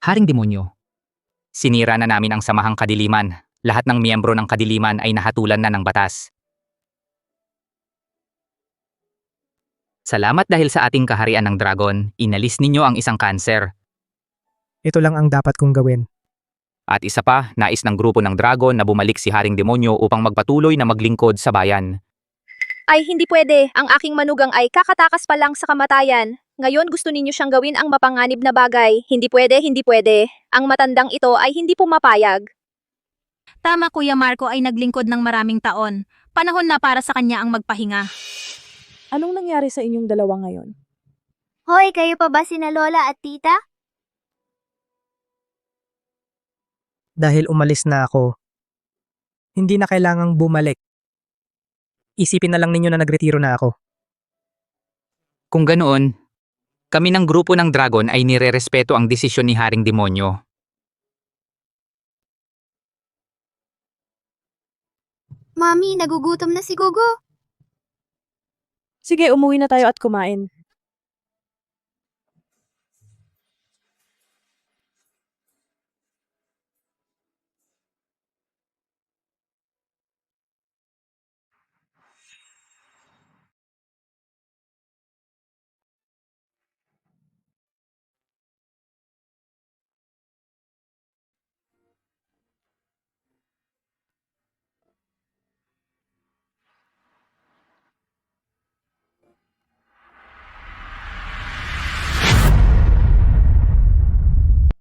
Haring Demonyo. Sinira na namin ang samahang kadiliman. Lahat ng miyembro ng kadiliman ay nahatulan na ng batas. Salamat dahil sa ating kaharian ng dragon, inalis ninyo ang isang kanser.
Ito lang ang dapat kong gawin.
At isa pa, nais ng grupo ng dragon na bumalik si Haring Demonyo upang magpatuloy na maglingkod sa bayan.
Ay, hindi pwede. Ang aking manugang ay kakatakas pa lang sa kamatayan. Ngayon gusto ninyo siyang gawin ang mapanganib na bagay. Hindi pwede, hindi pwede. Ang matandang ito ay hindi pumapayag.
Tama, Kuya Marco ay naglingkod ng maraming taon. Panahon na para sa kanya ang magpahinga.
Anong nangyari sa inyong dalawa ngayon?
Hoy, kayo pa ba sina Lola at Tita?
Dahil umalis na ako, hindi na kailangang bumalik. Isipin na lang ninyo na nagretiro na ako.
Kung ganoon, kami ng grupo ng dragon ay nirerespeto ang desisyon ni Haring Demonyo.
Mami, nagugutom na si Gogo.
Sige, umuwi na tayo at kumain.